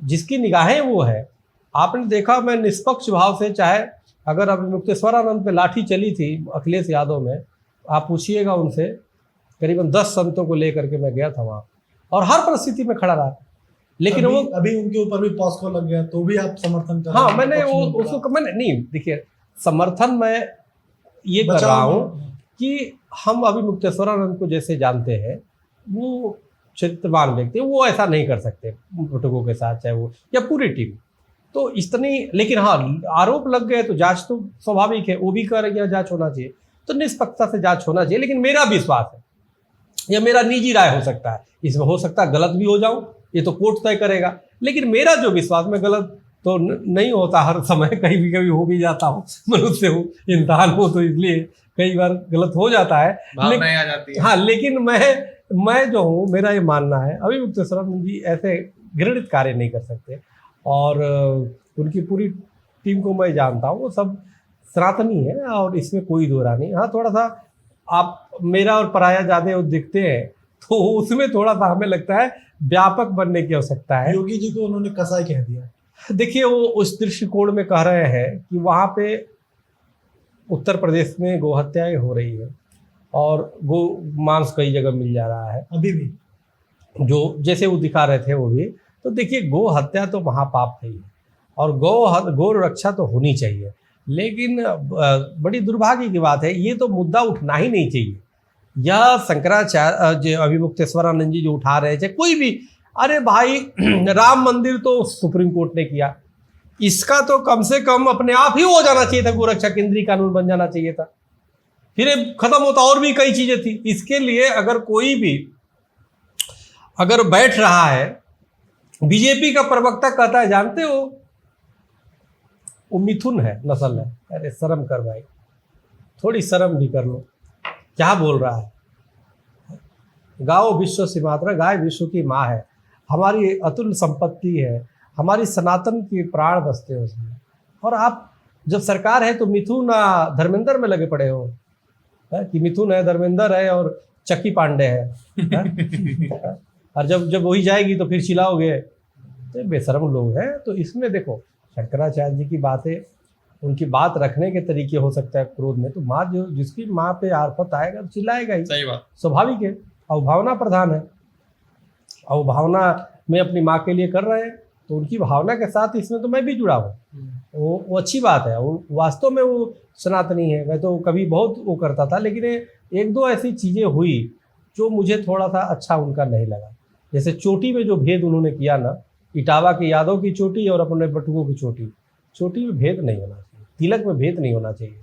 जिसकी निगाहें वो है। आपने देखा मैं निष्पक्ष भाव से, चाहे अगर अब मुक्तेश्वरानंद पे लाठी चली थी अखिलेश यादव में, आप पूछिएगा उनसे, करीबन 10 संतों को लेकर के मैं गया था वहाँ और हर परिस्थिति में खड़ा रहा। लेकिन अभी, वो अभी उनके ऊपर भी पॉस्को लग गया तो भी आप समर्थन कर रहे हाँ, हैं? मैंने पक्ष वो में बोला। उसको मैंने नहीं, देखिए समर्थन मैं ये कर बचाव रहा हूँ में। कि हम अभी मुक्तेश्वरानंद को जैसे जानते हैं, वो चरित्रवान व्यक्ति, वो ऐसा नहीं कर सकते घटकों के साथ, चाहे वो या पूरी टीम। तो इतनी, लेकिन हाँ आरोप लग गए तो जांच तो स्वाभाविक है, वो भी कह रहे हैं जांच होना चाहिए, तो निष्पक्षता से जांच होना चाहिए। लेकिन मेरा विश्वास है, या मेरा निजी राय हो सकता है, इसमें हो सकता है गलत भी हो जाऊं, ये तो कोर्ट तय करेगा, लेकिन मेरा जो विश्वास, में गलत तो नहीं होता हर समय, कभी हो भी जाता हूँ, मनुष्य हूँ, इंसान हूँ, तो इसलिए कई बार गलत हो जाता है, भावनाएं आ जाती है। हाँ, लेकिन मैं जो हूँ, मेरा ये मानना है अभी मुक्तेश्वरानंद जी ऐसे घृणित कार्य नहीं कर सकते, और उनकी पूरी टीम को मैं जानता हूँ, वो सब सनातनी है और इसमें कोई दो राय नहीं। हाँ, थोड़ा सा आप मेरा और पराया ज़्यादा दिखते हैं तो उसमें थोड़ा सा हमें लगता है व्यापक बनने की आवश्यकता है। योगी जी को उन्होंने कसाई कह दिया। देखिए, वो उस दृष्टिकोण में कह रहे हैं कि वहाँ पे उत्तर प्रदेश में गोहत्याएं हो रही है और गो मांस कई जगह मिल जा रहा है, अभी भी जो जैसे वो दिखा रहे थे वो भी। तो देखिए, गो हत्या तो महापाप है और गौ रक्षा तो होनी चाहिए, लेकिन बड़ी दुर्भाग्य की बात है, ये तो मुद्दा उठना ही नहीं चाहिए। यह शंकराचार्य जो अभी मुक्तेश्वरानंद जी जो उठा रहे थे, कोई भी, अरे भाई राम मंदिर तो सुप्रीम कोर्ट ने किया, इसका तो कम से कम अपने आप ही हो जाना चाहिए था, गोरक्षा केंद्रीय कानून बन जाना चाहिए था, फिर खत्म होता। और भी कई चीजें थी। इसके लिए अगर कोई भी अगर बैठ रहा है, बीजेपी का प्रवक्ता कहता है, जानते हो वो मिथुन है, नस्ल है। अरे शर्म कर भाई, थोड़ी शर्म भी कर लो, क्या बोल रहा है? गाओ विश्व से मात्रा, गाय विश्व की माँ है, हमारी अतुल्य संपत्ति है, हमारी सनातन की प्राण बसते हैं उसमें। और आप जब सरकार है तो मिथुन धर्मेंद्र में लगे पड़े हो, कि मिथुन है, धर्मेंद्र है और चक्की पांडे है। और जब वही जाएगी तो फिर चिल्लाओगे, तो बेशरम लोग हैं। तो इसमें देखो, शंकराचार्य जी की बातें, उनकी बात रखने के तरीके हो सकता है क्रोध में, तो माँ जो जिसकी माँ पे आफत आएगा तो चिल्लाएगा ही, सही बात, स्वाभाविक है। और भावना प्रधान है, और भावना में अपनी माँ के लिए कर रहे हैं, तो उनकी भावना के साथ इसमें तो मैं भी जुड़ा हूँ। वो अच्छी बात है, वो वास्तव में वो सनातनी है। मैं तो कभी बहुत वो करता था, लेकिन एक दो ऐसी चीज़ें हुई जो मुझे थोड़ा सा अच्छा उनका नहीं लगा। जैसे चोटी में जो भेद उन्होंने किया ना, इटावा के यादव की चोटी और अपने बटुओं की चोटी में भेद नहीं होना चाहिए, तिलक में भेद नहीं होना चाहिए।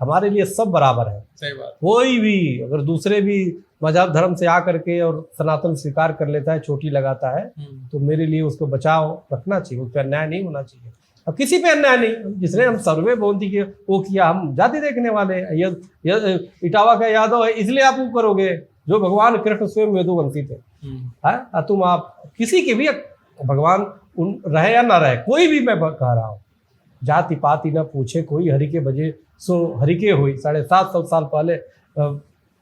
हमारे लिए सब बराबर है। सही बात। कोई भी अगर दूसरे भी मजहब धर्म से आकर के और सनातन स्वीकार कर लेता है, चोटी लगाता है, तो मेरे लिए उसको बचाव रखना चाहिए, उस पर अन्याय नहीं होना चाहिए। अब किसी पे अन्याय नहीं, जिसने हम सर्वे बोलती के वो किया, हम जाति देखने वाले हैं। ये इटावा का यादव है इसलिए आप वो करोगे, जो भगवान कृष्ण स्वयं वेदोवंती थे। तुम आप किसी के भी भगवान रहे या ना रहे, कोई भी, मैं कह रहा हूँ, जाति पाति न पूछे कोई, हरि के बजे सो हरि के हुई। 750 साल पहले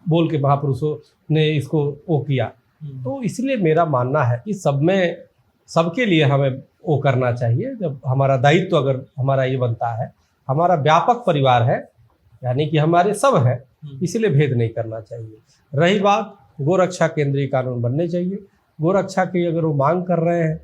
बोल के महापुरुषों ने इसको वो किया। तो इसलिए मेरा मानना है कि सब में, सबके लिए हमें वो करना चाहिए। जब हमारा दायित्व अगर हमारा ये बनता है, हमारा व्यापक परिवार है, यानी कि हमारे सब हैं, इसलिए भेद नहीं करना चाहिए। रही बात, गोरक्षा केंद्रीय कानून बनने चाहिए। गोरक्षा की अगर वो मांग कर रहे हैं,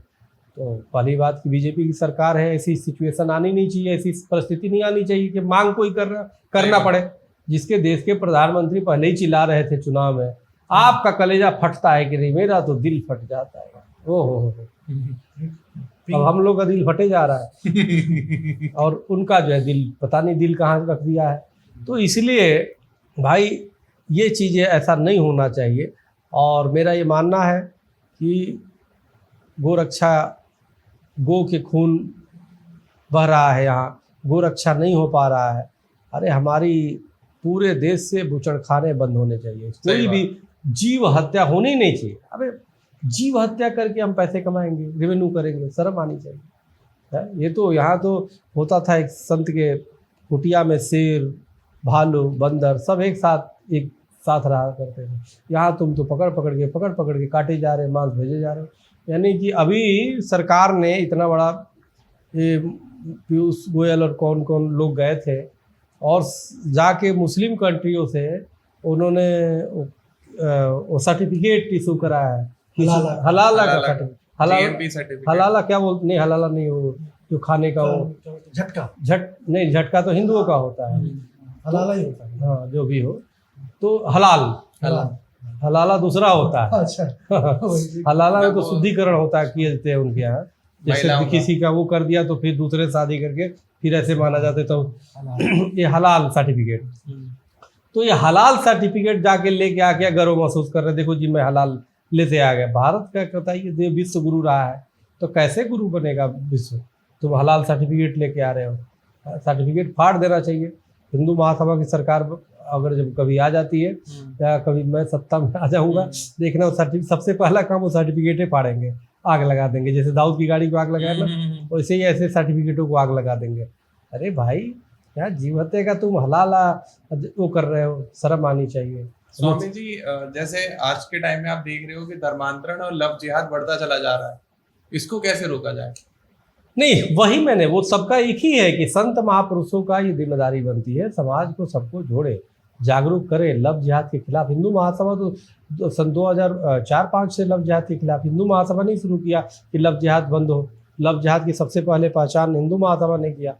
तो पहली बात कि बीजेपी की सरकार है, ऐसी सिचुएशन आनी नहीं चाहिए, ऐसी परिस्थिति नहीं आनी चाहिए कि मांग कोई करना पड़े। जिसके देश के प्रधानमंत्री पहले ही चिल्ला रहे थे चुनाव में, आपका कलेजा फटता है कि नहीं, मेरा तो दिल फट जाता है। ओहो, अब हम लोग का दिल फटे जा रहा है और उनका जो है दिल, पता नहीं दिल कहाँ रख दिया है। तो इसलिए भाई ये चीज़ें ऐसा नहीं होना चाहिए। और मेरा ये मानना है कि गोरक्षा, गो के खून बह रहा है यहाँ, गोरक्षा नहीं हो पा रहा है। अरे हमारी पूरे देश से बूचड़खाने बंद होने चाहिए, कोई भी जीव हत्या होनी नहीं चाहिए। अबे जीव हत्या करके हम पैसे कमाएंगे, रेवेन्यू करेंगे, शर्म आनी चाहिए है। ये तो यहाँ तो होता था एक संत के कुटिया में शेर, भालू, बंदर सब एक साथ रहा करते थे। यहाँ तुम तो पकड़ पकड़ के काटे जा रहे, मांस भेजे जा रहे हो। यानी कि अभी सरकार ने इतना बड़ा, ये पीयूष गोयल और कौन कौन लोग गए थे और जाके मुस्लिम कंट्रियों से उन्होंने वो सर्टिफिकेट इशू कराया है, हलाला का सर्टिफिकेट, GMP सर्टिफिकेट। हलाला क्या बोलते, नहीं हलाला नहीं, वो जो खाने का वो झटका तो हिंदुओं का होता है, हलाला ही होता है। हाँ जो भी हो, तो हलाला दूसरा होता है। अच्छा हलाला में तो शुद्धिकरण होता है, किए जाते हैं उनके यहाँ। जैसे किसी का वो कर दिया तो फिर दूसरे शादी करके फिर ऐसे माना जाता है, तो ये हलाल सर्टिफिकेट। तो ये हलाल सर्टिफिकेट जाके लेके आ क्या गर्व महसूस कर रहे, देखो जी मैं हलाल लेते आ गया। भारत का कहता है ये विश्व गुरु रहा है, तो कैसे गुरु बनेगा विश्व? तुम हलाल सर्टिफिकेट लेके आ रहे हो, सर्टिफिकेट फाड़ देना चाहिए। हिंदू महासभा की सरकार अगर जब कभी आ जाती है या कभी मैं सत्ता में आ जाऊंगा, देखना सबसे पहला काम वो सर्टिफिकेटें फाड़ेंगे, आग लगा देंगे। जैसे दाऊद की गाड़ी को आग लगाया ना, वैसे ही ऐसे सर्टिफिकेटों को आग लगा देंगे। अरे भाई क्या जीव हत्या का तुम हलाला वो कर रहे हो, शर्म आनी चाहिए। स्वामी जी, जैसे आज के टाइम में आप देख रहे हो कि धर्मांतरण और लव जिहाद बढ़ता चला जा रहा है, इसको कैसे रोका जाए? नहीं, वही मैंने, वो सबका एक ही है कि संत महापुरुषों का ये जिम्मेदारी बनती है, समाज को सबको जोड़े, जागरूक करे लव जिहाद के खिलाफ। हिंदू महासभा तो सन 2004-5 से लव जिहाद के खिलाफ, हिंदू महासभा नहीं शुरू किया कि लव जिहाद बंद हो। लव जिहाद की सबसे पहले पहचान हिंदू महासभा ने किया।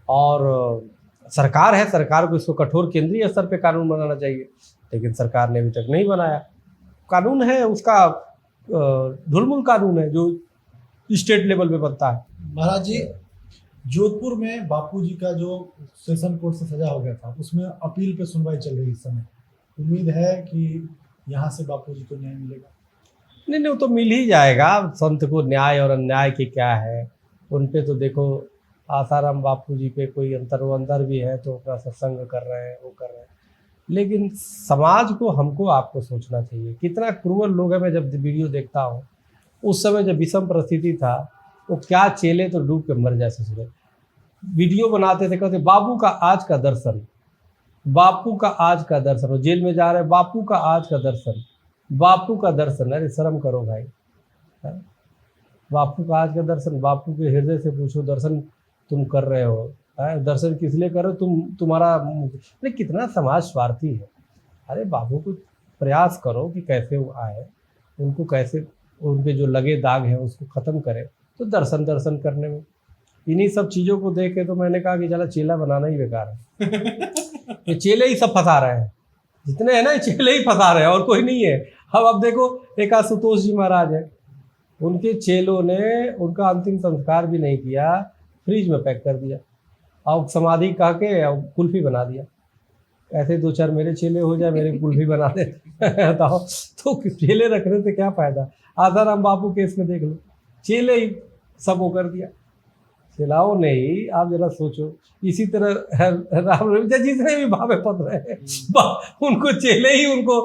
और सरकार है, सरकार को इसको कठोर केंद्रीय स्तर पे कानून बनाना चाहिए, लेकिन सरकार ने अभी तक नहीं बनाया। कानून है उसका ढुलमुल कानून है जो स्टेट लेवल पे बनता है। महाराज जी, जोधपुर में बापूजी का जो सेशन कोर्ट से सजा हो गया था, उसमें अपील पे सुनवाई चल रही है इस समय। उम्मीद है कि यहाँ से बापूजी को न्याय मिलेगा? नहीं, वो तो मिल ही जाएगा। संत को न्याय और अन्याय की क्या है, उन पे तो देखो आसाराम बापूजी पे कोई अंदर भी है तो अपना सत्संग कर रहे हैं, वो कर रहे हैं। लेकिन समाज को, हमको, आपको सोचना चाहिए कितना क्रूअल लोग हैं। मैं जब वीडियो देखता हूँ, उस समय जब विषम परिस्थिति था, वो क्या चेले तो डूब के मर जैसे सूरज वीडियो बनाते थे, कहते बाबू का आज का दर्शन, बापू का आज का दर्शन। वो जेल में जा रहे, बापू का आज का दर्शन, बापू का दर्शन। अरे शर्म करो भाई, बापू का आज का दर्शन। बापू के हृदय से पूछो, दर्शन तुम कर रहे हो, दर्शन किस लिए कर रहे हो? तुम्हारा कितना समाज स्वार्थी है। अरे बाबू को प्रयास करो कि कैसे वो आए, उनको कैसे, उनके जो लगे दाग हैं उसको ख़त्म करें, तो दर्शन करने में। इन्हीं सब चीज़ों को देख के तो मैंने कहा कि चला चेला बनाना ही बेकार है। ये चेले ही सब फंसा रहे हैं, जितने हैं ना चेले ही फंसा रहे हैं, और कोई नहीं है। अब देखो, एक आशुतोष जी महाराज है, उनके चेलों ने उनका अंतिम संस्कार भी नहीं किया, फ्रिज में पैक कर दिया और समाधि कह के कुल्फी बना दिया। ऐसे 2-4 मेरे चेले हो जाए, मेरे कुल्फी बना दे बताओ, तो चेले रखने से क्या फ़ायदा? आसाराम बापू केस में देख लो, चेले ही सब वो कर दिया। चेलाओं ने ही, आप जरा सोचो, इसी तरह राम रविंद्र जितने भी भावे पद रहे हैं, उनको चेले ही उनको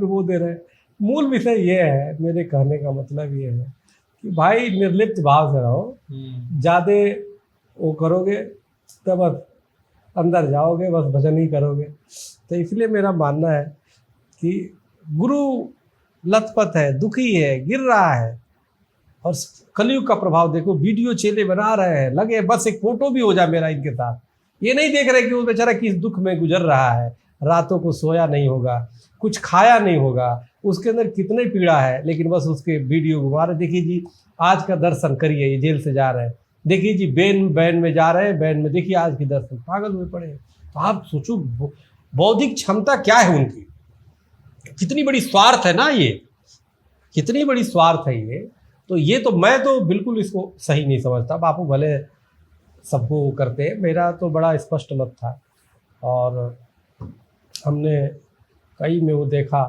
वो दे रहे हैं। मूल विषय ये है, मेरे कहने का मतलब ये है कि भाई निर्लिप्त भाव से रहो। ज़्यादा वो करोगे तो बस अंदर जाओगे, बस भजन ही करोगे। तो इसलिए मेरा मानना है कि गुरु लथपथ है, दुखी है, गिर रहा है, और कलयुग का प्रभाव देखो, वीडियो चेले बना रहे हैं, लगे बस एक फोटो भी हो जाए मेरा इनके साथ। ये नहीं देख रहे कि वो बेचारा किस दुख में गुजर रहा है, रातों को सोया नहीं होगा, कुछ खाया नहीं होगा, उसके अंदर कितने पीड़ा है, लेकिन बस उसके वीडियो घुमा रहे। देखिए जी आज का दर्शन करिए, ये जेल से जा रहे हैं, देखिए जी बैन में जा रहे हैं, बैन में देखिए आज की दर्शन, पागल हुए पड़े। तो आप सोचो बौद्धिक क्षमता क्या है उनकी, कितनी बड़ी स्वार्थ है ना, ये कितनी बड़ी स्वार्थ है ये। तो ये तो मैं तो बिल्कुल इसको सही नहीं समझता। बापू भले सबको करते हैं, मेरा तो बड़ा स्पष्ट मत था, और हमने कई में वो देखा,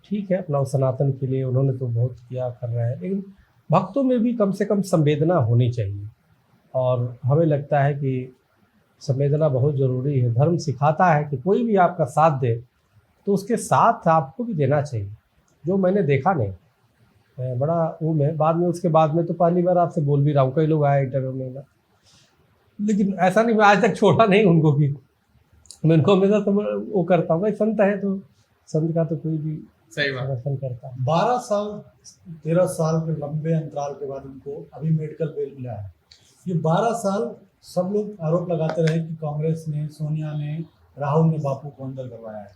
ठीक है अपना सनातन के लिए उन्होंने तो बहुत किया कर रहे हैं, लेकिन भक्तों में भी कम से कम संवेदना होनी चाहिए। और हमें लगता है कि संवेदना बहुत ज़रूरी है। धर्म सिखाता है कि कोई भी आपका साथ दे तो उसके साथ आपको भी देना चाहिए, जो मैंने देखा नहीं। बड़ा वो में बाद में, उसके बाद में तो पहली बार आपसे बोल भी रहा हूँ, कई लोग आए इंटरव्यू में ना, लेकिन ऐसा नहीं, मैं आज तक छोड़ा नहीं उनको कि मैं उनको हमेशा वो करता हूँ भाई, संत है तो संत का तो कोई भी सही बात। समर्थन करता है। 12 साल 13 साल के लंबे अंतराल के बाद उनको अभी मेडिकल बेल मिला है। ये 12 साल सब लोग आरोप लगाते रहे कि कांग्रेस ने, सोनिया ने, राहुल ने बापू को अंदर करवाया है,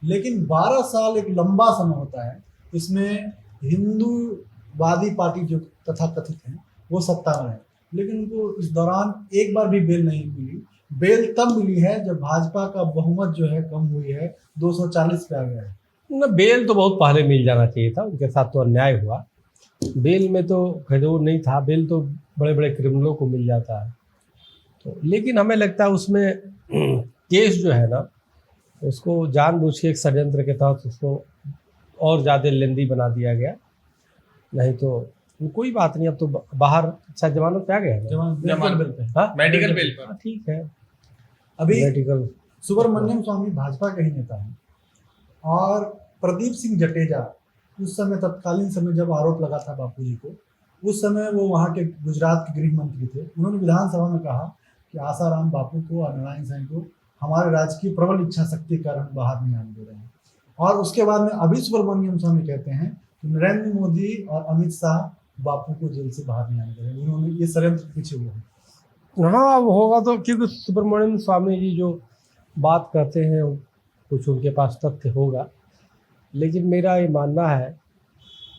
लेकिन 12 साल एक लंबा समय होता है। इसमें हिंदूवादी पार्टी जो तथाकथित हैं वो सत्ता में है, लेकिन उनको इस दौरान एक बार भी बेल नहीं मिली। बेल तब मिली है जब भाजपा का बहुमत जो है कम हुई है, 240 पे आ गया है। ना बेल तो बहुत पहले मिल जाना चाहिए था, उनके साथ तो अन्याय हुआ। बेल में तो खजूर नहीं था, बेल तो बड़े बड़े क्रिमिनलों को मिल जाता है। तो लेकिन हमें लगता है उसमें केस जो है ना, उसको जानबूझ के एक षड्यंत्र के तहत उसको और ज़्यादा लेंदी बना दिया गया। नहीं तो कोई बात नहीं, अब तो बाहर अच्छा जमानत पे आ गए हैं ना। जमानत बेल पे। हाँ? मेडिकल बेल पर। हाँ, ठीक है। अभी मेडिकल सुब्रमण्यम स्वामी भाजपा के ही नेता हैं, और प्रदीप सिंह जडेजा उस समय तत्कालीन समय जब आरोप लगा था बापू जी को, उस समय वो वहाँ के गुजरात के गृह मंत्री थे। उन्होंने विधानसभा में कहा कि आसाराम बापू को और नारायण साईं को हमारे राज्य की प्रबल इच्छा शक्ति के कारण बाहर नहीं आने दे रहे हैं। और उसके बाद में अभी सुब्रमण्यम स्वामी कहते हैं कि नरेंद्र मोदी और अमित शाह बापू को जेल से बाहर नहीं आने दे रहे हैं। उन्होंने ये षड्यंत्र पीछे हुए हैं। हाँ, अब होगा तो, क्योंकि सुब्रमण्यम स्वामी जी जो बात करते हैं कुछ उनके पास तथ्य होगा, लेकिन मेरा ये मानना है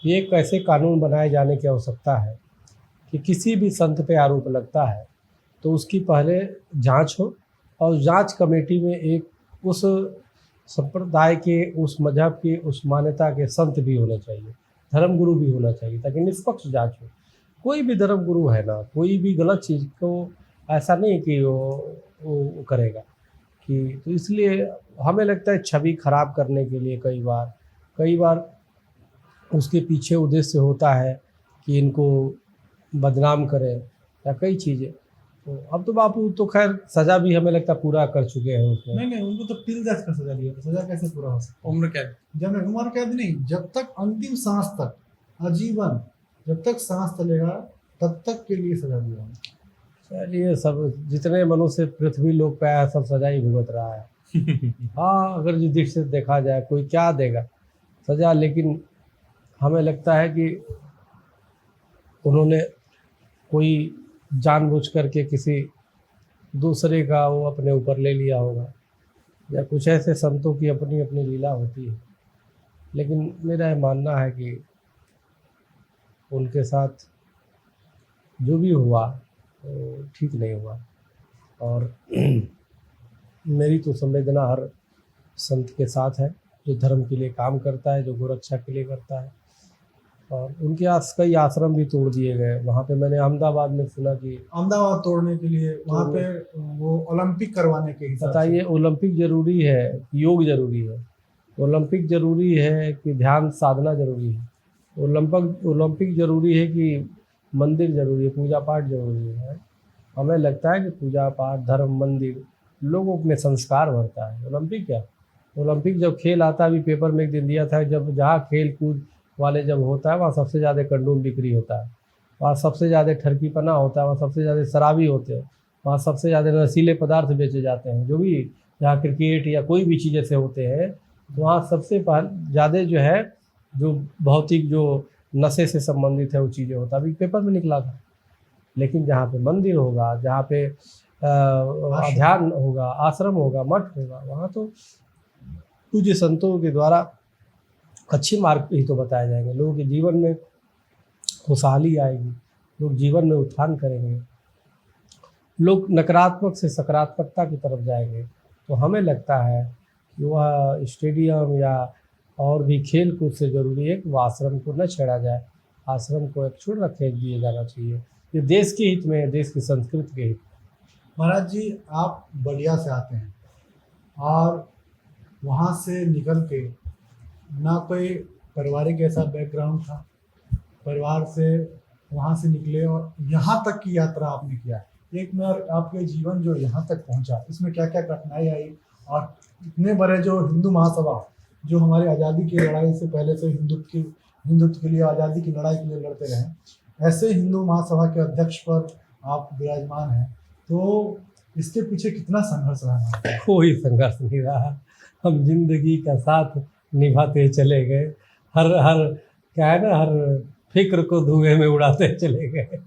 कि एक ऐसे कानून बनाए जाने की आवश्यकता है कि किसी भी संत पे आरोप लगता है तो उसकी पहले जांच हो, और जांच कमेटी में एक उस संप्रदाय के, उस मजहब के, उस मान्यता के संत भी होने चाहिए, धर्मगुरु भी होना चाहिए, ताकि निष्पक्ष जांच हो। कोई भी धर्मगुरु है ना, कोई भी गलत चीज़ को ऐसा नहीं कि वो करेगा कि, तो इसलिए हमें लगता है छवि खराब करने के लिए कई बार उसके पीछे उद्देश्य होता है कि इनको बदनाम करें या कई चीज़ें। तो अब तो बापू तो खैर सज़ा भी हमें लगता है पूरा कर चुके हैं उसमें। नहीं, उनको तो टिल डेथ का सजा दिया, सजा कैसे पूरा हो सकता है? उम्र कैद। जब उम्र कैद नहीं, जब तक अंतिम सांस तक, आजीवन, जब तक सांस चलेगा तब तक के लिए सजा दिया। चलिए, सब जितने मनुष्य पृथ्वी लोक पे आया सब सजा ही भुगत रहा है। हाँ, अगर जिस दृष्टि से देखा जाए कोई क्या देगा सजा, लेकिन हमें लगता है कि उन्होंने कोई जानबूझ करके किसी दूसरे का वो अपने ऊपर ले लिया होगा, या कुछ ऐसे संतों की अपनी अपनी लीला होती है। लेकिन मेरा ये मानना है कि उनके साथ जो भी हुआ वो ठीक नहीं हुआ, और मेरी तो संवेदना हर संत के साथ है जो धर्म के लिए काम करता है, जो गोरक्षा के लिए करता है। और उनके कई आश्रम भी तोड़ दिए गए। वहाँ पे मैंने अहमदाबाद में सुना कि अहमदाबाद तोड़ने के लिए वहाँ पे वो ओलंपिक करवाने के हिसाब से। बताइए, ओलंपिक जरूरी है, योग जरूरी है, ओलंपिक जरूरी है कि ध्यान साधना जरूरी है, ओलंपिक जरूरी है कि मंदिर जरूरी है, पूजा पाठ जरूरी है। हमें लगता है कि पूजा पाठ, धर्म, मंदिर लोगों में संस्कार भरता है। ओलंपिक क्या, ओलंपिक जब खेल आता है, अभी पेपर में एक दिन दिया था, जब जहाँ खेल कूद वाले जब होता है वहाँ सबसे ज़्यादा कंडोम बिक्री होता है, वहाँ सबसे ज़्यादा ठरकीपना होता है, वहाँ सबसे ज़्यादा शराबी होते हैं, वहाँ सबसे ज़्यादा नशीले पदार्थ बेचे जाते हैं। जो भी जहाँ क्रिकेट या कोई भी चीज़ ऐसे होते हैं, तो वहाँ सबसे ज़्यादा जो है जो भौतिक जो नशे से संबंधित है वो चीज़ें होता है। अभी पेपर में निकला था। लेकिन जहाँ पे मंदिर होगा, जहाँ पे ध्यान होगा, आश्रम होगा, मठ होगा, वहाँ तो पूज्य संतों के द्वारा अच्छे मार्ग ही तो बताए जाएंगे। लोगों के जीवन में खुशहाली आएगी, लोग जीवन में उत्थान करेंगे, लोग नकारात्मक से सकारात्मकता की तरफ जाएंगे। तो हमें लगता है कि वह स्टेडियम या और भी खेल कूद से ज़रूरी है कि वह आश्रम को न छेड़ा जाए, आश्रम को एक छुड़ रखे दिए जाना चाहिए। ये देश के हित में है, देश की संस्कृति के हित में। महाराज जी, आप बलिया से आते हैं और वहाँ से निकल के ना कोई पारिवारिक ऐसा बैकग्राउंड था, परिवार से वहाँ से निकले और यहाँ तक की यात्रा आपने किया। एक बार आपके जीवन जो यहाँ तक पहुँचा, इसमें क्या क्या कठिनाई आई, और इतने बड़े जो हिंदू महासभा जो हमारी आज़ादी की लड़ाई से पहले से हिंदुत्व की हिंदुत्व के लिए, आज़ादी की लड़ाई के लिए लड़ते रहे, ऐसे हिंदू महासभा के अध्यक्ष पर आप विराजमान हैं, तो इसके पीछे कितना संघर्ष रहा? कोई संघर्ष नहीं रहा, हम जिंदगी का साथ निभाते चले गए, हर हर क्या है ना, हर फिक्र को धुएं में उड़ाते चले गए।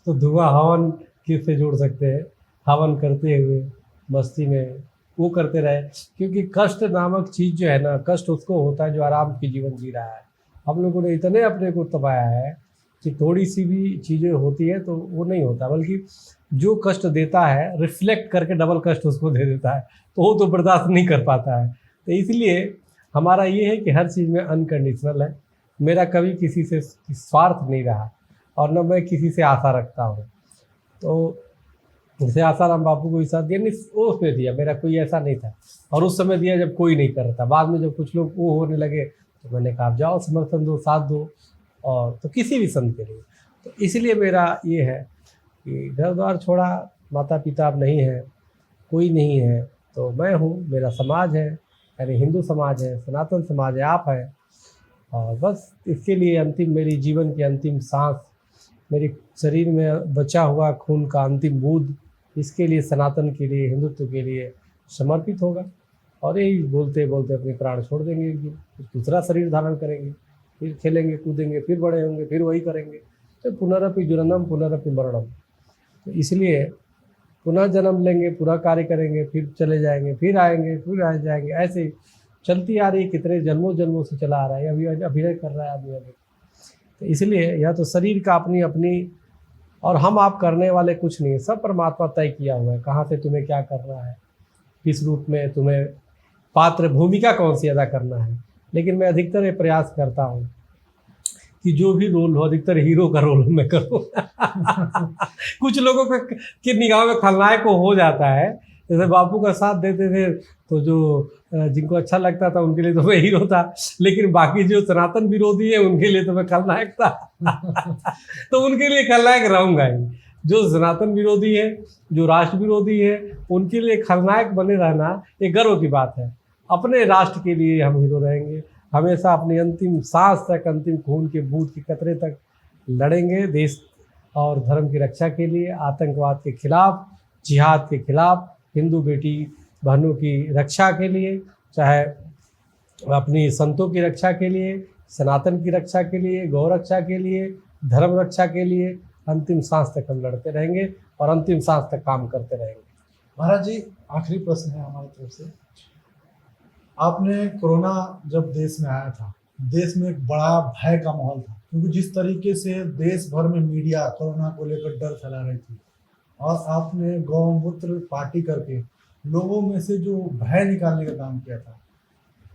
तो धुआं हवन किससे जोड़ सकते हैं? हवन करते हुए मस्ती में वो करते रहे, क्योंकि कष्ट नामक चीज़ जो है ना, कष्ट उसको होता है जो आराम की जीवन जी रहा है। हम लोगों ने इतने अपने को तपाया है कि थोड़ी सी भी चीज़ें होती है तो वो नहीं होता, बल्कि जो कष्ट देता है रिफ्लेक्ट करके डबल कष्ट उसको दे देता है, तो वो तो बर्दाश्त नहीं कर पाता है। तो इसलिए हमारा ये है कि हर चीज़ में अनकंडीशनल है। मेरा कभी किसी से स्वार्थ नहीं रहा और न मैं किसी से आशा रखता हूँ। तो जैसे आसाराम बापू को साथ दिया, नहीं वो उसमें दिया, मेरा कोई ऐसा नहीं था, और उस समय दिया जब कोई नहीं कर रहा था। बाद में जब कुछ लोग वो होने लगे तो मैंने कहा जाओ समर्थन दो, साथ दो, और तो किसी भी संत के लिए। तो इसलिए मेरा ये है कि घर द्वार छोड़ा, माता पिता अब नहीं है, कोई नहीं है, तो मैं हूँ, मेरा समाज है, यानी हिंदू समाज है, सनातन समाज है, आप है, और बस इसके लिए अंतिम मेरी जीवन की अंतिम सांस, मेरे शरीर में बचा हुआ खून का अंतिम बूंद, इसके लिए, सनातन के लिए, हिंदुत्व के लिए समर्पित होगा। और यही बोलते बोलते अपने प्राण छोड़ देंगे, एक दिन फिर दूसरा शरीर धारण करेंगे, फिर खेलेंगे कूदेंगे, फिर बड़े होंगे, फिर वही करेंगे। तो पुनरपि जननम पुनरपि मरणम। तो इसलिए पुनः जन्म लेंगे, पूरा कार्य करेंगे, फिर चले जाएंगे, फिर आएंगे, फिर आ जाएंगे, ऐसे ही चलती आ रही, कितने जन्मों जन्मों से चला आ रहा है, अभी अभिनय कर रहा है आदमी अभी। तो इसलिए यह तो शरीर का अपनी अपनी, और हम आप करने वाले कुछ नहीं है, सब परमात्मा तय किया हुआ है, कहाँ से तुम्हें क्या करना है, किस रूप में तुम्हें पात्र भूमिका कौन सी अदा करना है। लेकिन मैं अधिकतर ये प्रयास करता हूँ कि जो भी रोल हो, अधिकतर हीरो का रोल मैं करूँ। कुछ लोगों के निगाह में खलनायक को हो जाता है, जैसे बापू का साथ देते थे तो जो जिनको अच्छा लगता था उनके लिए तो मैं हीरो था, लेकिन बाकी जो सनातन विरोधी है उनके लिए तो मैं खलनायक था। तो उनके लिए खलनायक रहूँगा ही। जो सनातन विरोधी है, जो राष्ट्र विरोधी है, उनके लिए खलनायक बने रहना एक गर्व की बात है। अपने राष्ट्र के लिए हम हीरो रहेंगे, हमेशा अपनी अंतिम सांस तक, अंतिम खून के बूंद के कतरे तक लड़ेंगे देश और धर्म की रक्षा के लिए, आतंकवाद के खिलाफ, जिहाद के खिलाफ, हिंदू बेटी बहनों की रक्षा के लिए, चाहे अपनी संतों की रक्षा के लिए, सनातन की रक्षा के लिए, गौ रक्षा के लिए, धर्म रक्षा के लिए, अंतिम सांस तक हम लड़ते रहेंगे और अंतिम सांस तक काम करते रहेंगे। महाराज जी, आखिरी प्रश्न है हमारी तरफ से। आपने कोरोना जब देश में आया था, देश में एक बड़ा भय का माहौल था, क्योंकि जिस तरीके से देश भर में मीडिया कोरोना को लेकर डर फैला रही थी, और आपने गौमूत्र पार्टी करके लोगों में से जो भय निकालने का काम किया था,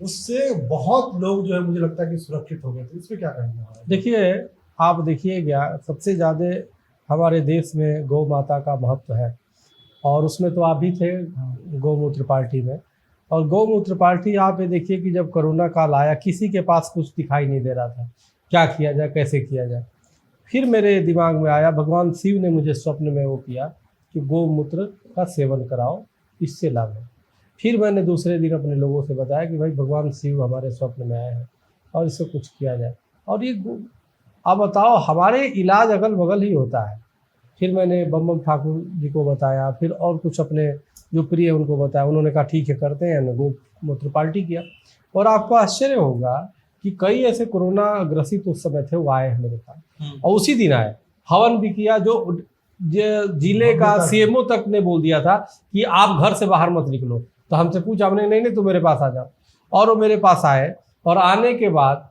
उससे बहुत लोग जो है मुझे लगता है कि सुरक्षित हो गए थे। इस पर क्या कहेंगे? देखिए, आप देखिएगा, सबसे ज़्यादा हमारे देश में गौ माता का महत्व है, और उसमें तो आप भी थे गौमूत्र पार्टी में। और गौमूत्र पार्टी आप ये देखिए कि जब कोरोना काल आया, किसी के पास कुछ दिखाई नहीं दे रहा था, क्या किया जाए, कैसे किया जाए। फिर मेरे दिमाग में आया, भगवान शिव ने मुझे स्वप्न में वो किया कि गौमूत्र का सेवन कराओ, इससे लाभ है। फिर मैंने दूसरे दिन अपने लोगों से बताया कि भाई भगवान शिव हमारे स्वप्न में आए हैं और इससे कुछ किया जाए। और ये अब बताओ, हमारे इलाज अगल बगल ही होता है। फिर मैंने बम ठाकुर जी को बताया, फिर और कुछ अपने जो प्रिय उनको बताया, उन्होंने कहा ठीक है करते हैं, ना गौमूत्र पार्टी किया। और आपको आश्चर्य होगा कि कई ऐसे कोरोना ग्रसित उस समय थे, वो आए हैं मेरे पास, और उसी दिन आए, हवन भी किया। जो जिले का सीएमओ तक ने बोल दिया था कि आप घर से बाहर मत निकलो, तो हमसे पूछा, हमने नहीं तो मेरे पास आ जाओ, और वो मेरे पास आए। और आने के बाद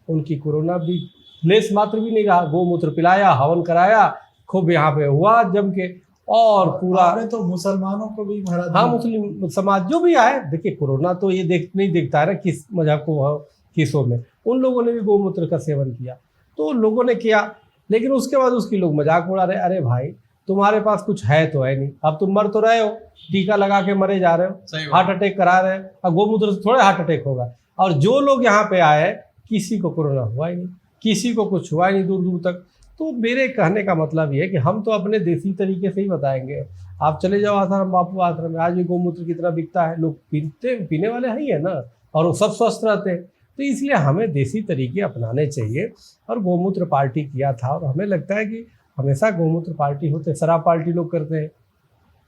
उनकी कोरोना भी लेस मात्र भी नहीं रहा, गौमूत्र पिलाया, हवन कराया, खूब यहाँ पे हुआ जम के, और पूरा। आपने तो मुसलमानों को भी महाराज, हाँ, मुस्लिम समाज जो भी आए, देखिए कोरोना तो ये नहीं देखता है ना किस मजहब को किसों में, उन लोगों ने भी गौमूत्र का सेवन किया, तो लोगों ने किया। लेकिन उसके बाद उसकी लोग मजाक उड़ा रहे, अरे भाई तुम्हारे पास कुछ है तो है नहीं, अब तुम मर तो रहे हो, टीका लगा के मरे जा रहे हो, हार्ट अटैक करा रहे हैं, अब गौमूत्र से थोड़े हार्ट अटैक होगा। और जो लोग यहाँ पे आए, किसी को कोरोना हुआ ही नहीं, किसी को कुछ हुआ ही नहीं दूर दूर तक। तो मेरे कहने का मतलब ये है कि हम तो अपने देसी तरीके से ही बताएंगे। आप चले जाओ आसाराम बापू आश्रम में, आज भी गौमूत्र कितना बिकता है, लोग पीने वाले ही है ना, और वो सब स्वस्थ रहते हैं। तो इसलिए हमें देसी तरीके अपनाने चाहिए। और गौमूत्र पार्टी किया था, और हमें लगता है कि हमेशा गौमूत्र पार्टी होते, शराब पार्टी लोग करते हैं,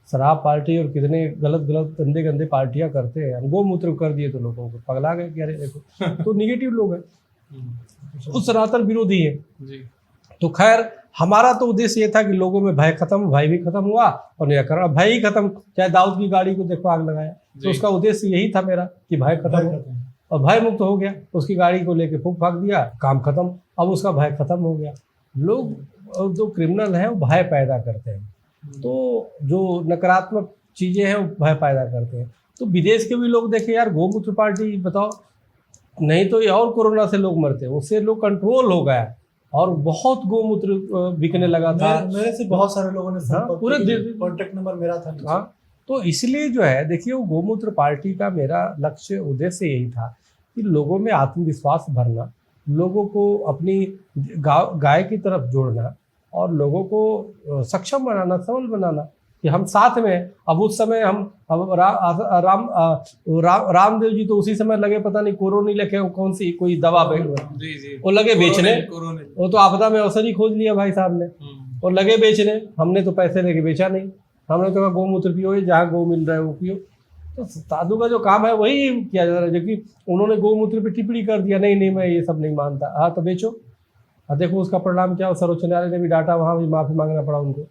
शराब पार्टी और कितने गलत गलत गंदे गंदे पार्टियां करते हैं। हम गौमूत्र कर दिए तो लोगों को पगला गए कि अरे देखो तो निगेटिव लोग हैं, वो सनातन विरोधी है। जी। तो खैर हमारा तो उद्देश्य ये था कि लोगों में भय खत्म, भय भी खत्म हुआ और निराकरण, भय ही खत्म। चाहे दाऊद की गाड़ी को देखो आग लगाया, तो उसका उद्देश्य यही था मेरा कि भय खत्म हो, और भय मुक्त हो गया। उसकी गाड़ी को लेके फूंक फाक दिया, काम खत्म, अब उसका भय खत्म हो गया। लोग जो क्रिमिनल हैं वो भय पैदा करते हैं, तो जो नकारात्मक चीजें हैं वो भय पैदा करते हैं। तो विदेश के भी लोग देखे यार, गौमूत्र पार्टी बताओ, नहीं तो ये और कोरोना से लोग मरते, उससे लोग कंट्रोल हो गया और बहुत गौमूत्र बिकने लगा था। मेरे से बहुत सारे लोगों ने पूरे कॉन्टेक्ट नंबर मेरा था। हाँ, तो इसलिए जो है देखिए, वो गौमूत्र पार्टी का मेरा लक्ष्य उद्देश्य यही था कि लोगों में आत्मविश्वास भरना, लोगों को अपनी गाय की तरफ जोड़ना और लोगों को सक्षम बनाना, सबल बनाना कि हम साथ में। अब उस समय हम अब रामदेव जी तो उसी समय लगे, पता नहीं कोरोना लेके कौन सी कोई दवा वो लगे बेचने, वो तो आपदा में औषधि खोज लिया भाई साहब ने, और लगे बेचने। हमने तो पैसे लेके बेचा नहीं, हमने तो कहा गौमूत्र पियो, जहाँ गौ मिल रहा है वो पियो। तो साधु का जो काम है वही किया जा रहा है, जबकि उन्होंने गौमूत्र पे टिप्पणी कर दिया, नहीं मैं ये सब नहीं मानता। हाँ तो बेचो, देखो उसका परिणाम क्या हो, सर्वोच्च न्यायालय ने भी डांटा, वहाँ भी माफी मांगना पड़ा उनको।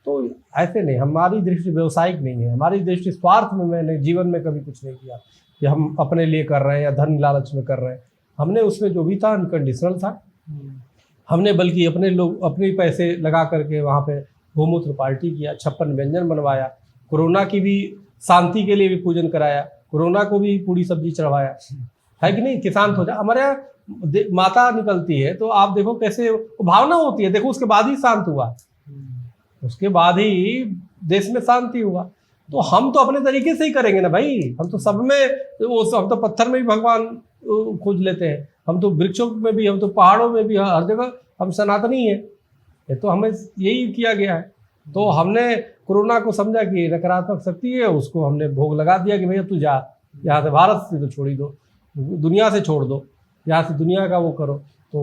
तो ऐसे नहीं, हमारी दृष्टि व्यवसायिक नहीं है, हमारी दृष्टि स्वार्थ में मैंने जीवन में कभी कुछ नहीं किया कि हम अपने लिए कर रहे हैं या धन लालच में कर रहे हैं। हमने उसमें जो भी था अनकंडीशनल था। हमने बल्कि अपने पैसे लगा करके वहाँ पे गौमूत्र पार्टी किया, 56 व्यंजन बनवाया, कोरोना की भी शांति के लिए भी पूजन कराया, कोरोना को भी पूरी सब्जी चढ़वाया, है कि नहीं। किसान हो जाए, हमारे यहाँ माता निकलती है तो आप देखो कैसे भावना होती है, देखो उसके बाद ही शांत हुआ, उसके बाद ही देश में शांति हुआ। तो हम तो अपने तरीके से ही करेंगे ना भाई, हम तो सब में हम तो पत्थर में भी भगवान खोज लेते हैं, हम तो वृक्षों में भी, हम तो पहाड़ों में भी, हर जगह हम सनातनी है। ये तो हमें यही किया गया है। तो हमने कोरोना को समझा कि नकारात्मक शक्ति है, उसको हमने भोग लगा दिया कि भैया तू जा यहाँ से, भारत से तो छोड़ ही दो, दुनिया से छोड़ दो, यहाँ से दुनिया का वो करो। तो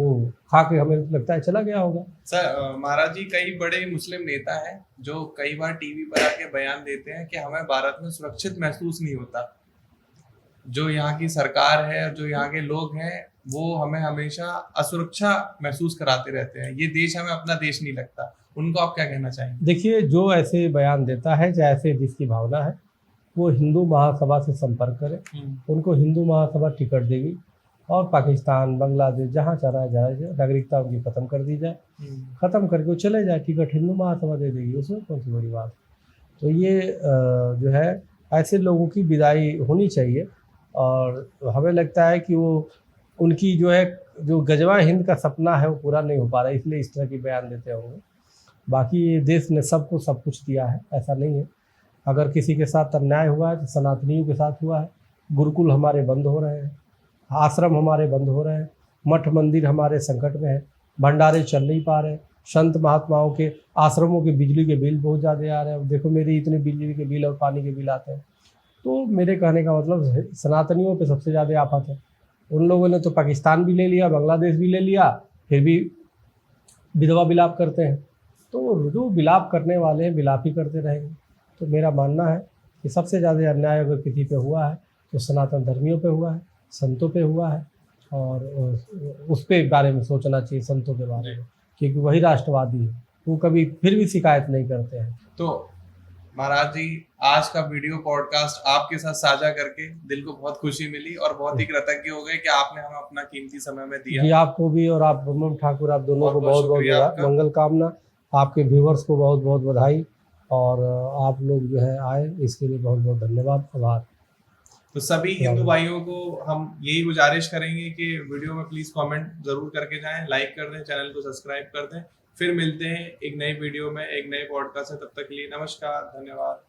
खा के हमें लगता है चला गया होगा। सर महाराज जी, कई बड़े मुस्लिम नेता हैं जो कई बार टीवी पर आके बयान देते हैं कि हमें भारत में सुरक्षित महसूस नहीं होता, जो यहाँ की सरकार है और जो यहाँ के लोग हैं वो हमें हमेशा असुरक्षा महसूस कराते रहते हैं, ये देश हमें अपना देश नहीं लगता। उनको आप क्या कहना चाहेंगे? देखिए, जो ऐसे बयान देता है, जैसे जिसकी भावना है, वो हिंदू महासभा से संपर्क करे, उनको हिंदू महासभा टिकट देगी और पाकिस्तान, बांग्लादेश जहाँ चला जाए, नागरिकता उनकी खत्म कर दी जाए, खत्म करके वो चले जाए, टिकट हिंदू महासभा दे देगी, उसमें कौन सी बड़ी बात। तो ये जो है ऐसे लोगों की विदाई होनी चाहिए। और हमें लगता है कि वो उनकी जो गजवा हिंद का सपना है वो पूरा नहीं हो पा रहा है, इसलिए इस तरह की बयान देते होंगे। बाकी देश ने सबको सब कुछ दिया है, ऐसा नहीं है। अगर किसी के साथ अन्याय हुआ है तो सनातनियों के साथ हुआ है। गुरुकुल हमारे बंद हो रहे हैं, आश्रम हमारे बंद हो रहे हैं, मठ मंदिर हमारे संकट में है, भंडारे चल नहीं पा रहे, संत महात्माओं के आश्रमों के बिजली के बिल बहुत ज़्यादा आ रहे हैं। देखो मेरे इतने बिजली के बिल और पानी के बिल आते हैं। तो मेरे कहने का मतलब सनातनियों पे सबसे ज़्यादा आफत है। उन लोगों ने तो पाकिस्तान भी ले लिया, बांग्लादेश भी ले लिया, फिर भी विधवा विलाप करते हैं। तो जो विलाप करने वाले हैं विलाप ही करते रहेंगे। तो मेरा मानना है कि सबसे ज़्यादा अन्याय अगर किसी पे हुआ है तो सनातन धर्मियों पे हुआ है, संतों पे हुआ है, और उस पे बारे में सोचना चाहिए, संतों के बारे में, क्योंकि वही राष्ट्रवादी है, वो कभी फिर भी शिकायत नहीं करते हैं। तो महाराज जी, आज का वीडियो पॉडकास्ट आपके साथ साझा करके दिल को बहुत खुशी मिली और बहुत ही कृतज्ञ हो गए कि आपने हमें अपना कीमती समय में दिया। जी, आपको भी, और आप ब्रह्म ठाकुर, आप दोनों को बहुत बहुत मंगल कामना। आपके व्यूवर्स को बहुत बहुत बधाई, और आप लोग जो है आए, इसके लिए बहुत बहुत धन्यवाद, आभार। तो सभी हिंदू भाइयों को हम यही गुजारिश करेंगे कि वीडियो में प्लीज कमेंट जरूर करके जाएं, लाइक कर दें, चैनल को सब्सक्राइब कर दें। फिर मिलते हैं एक नई वीडियो में, एक नए पॉडकास्ट से। तब तक के लिए नमस्कार, धन्यवाद।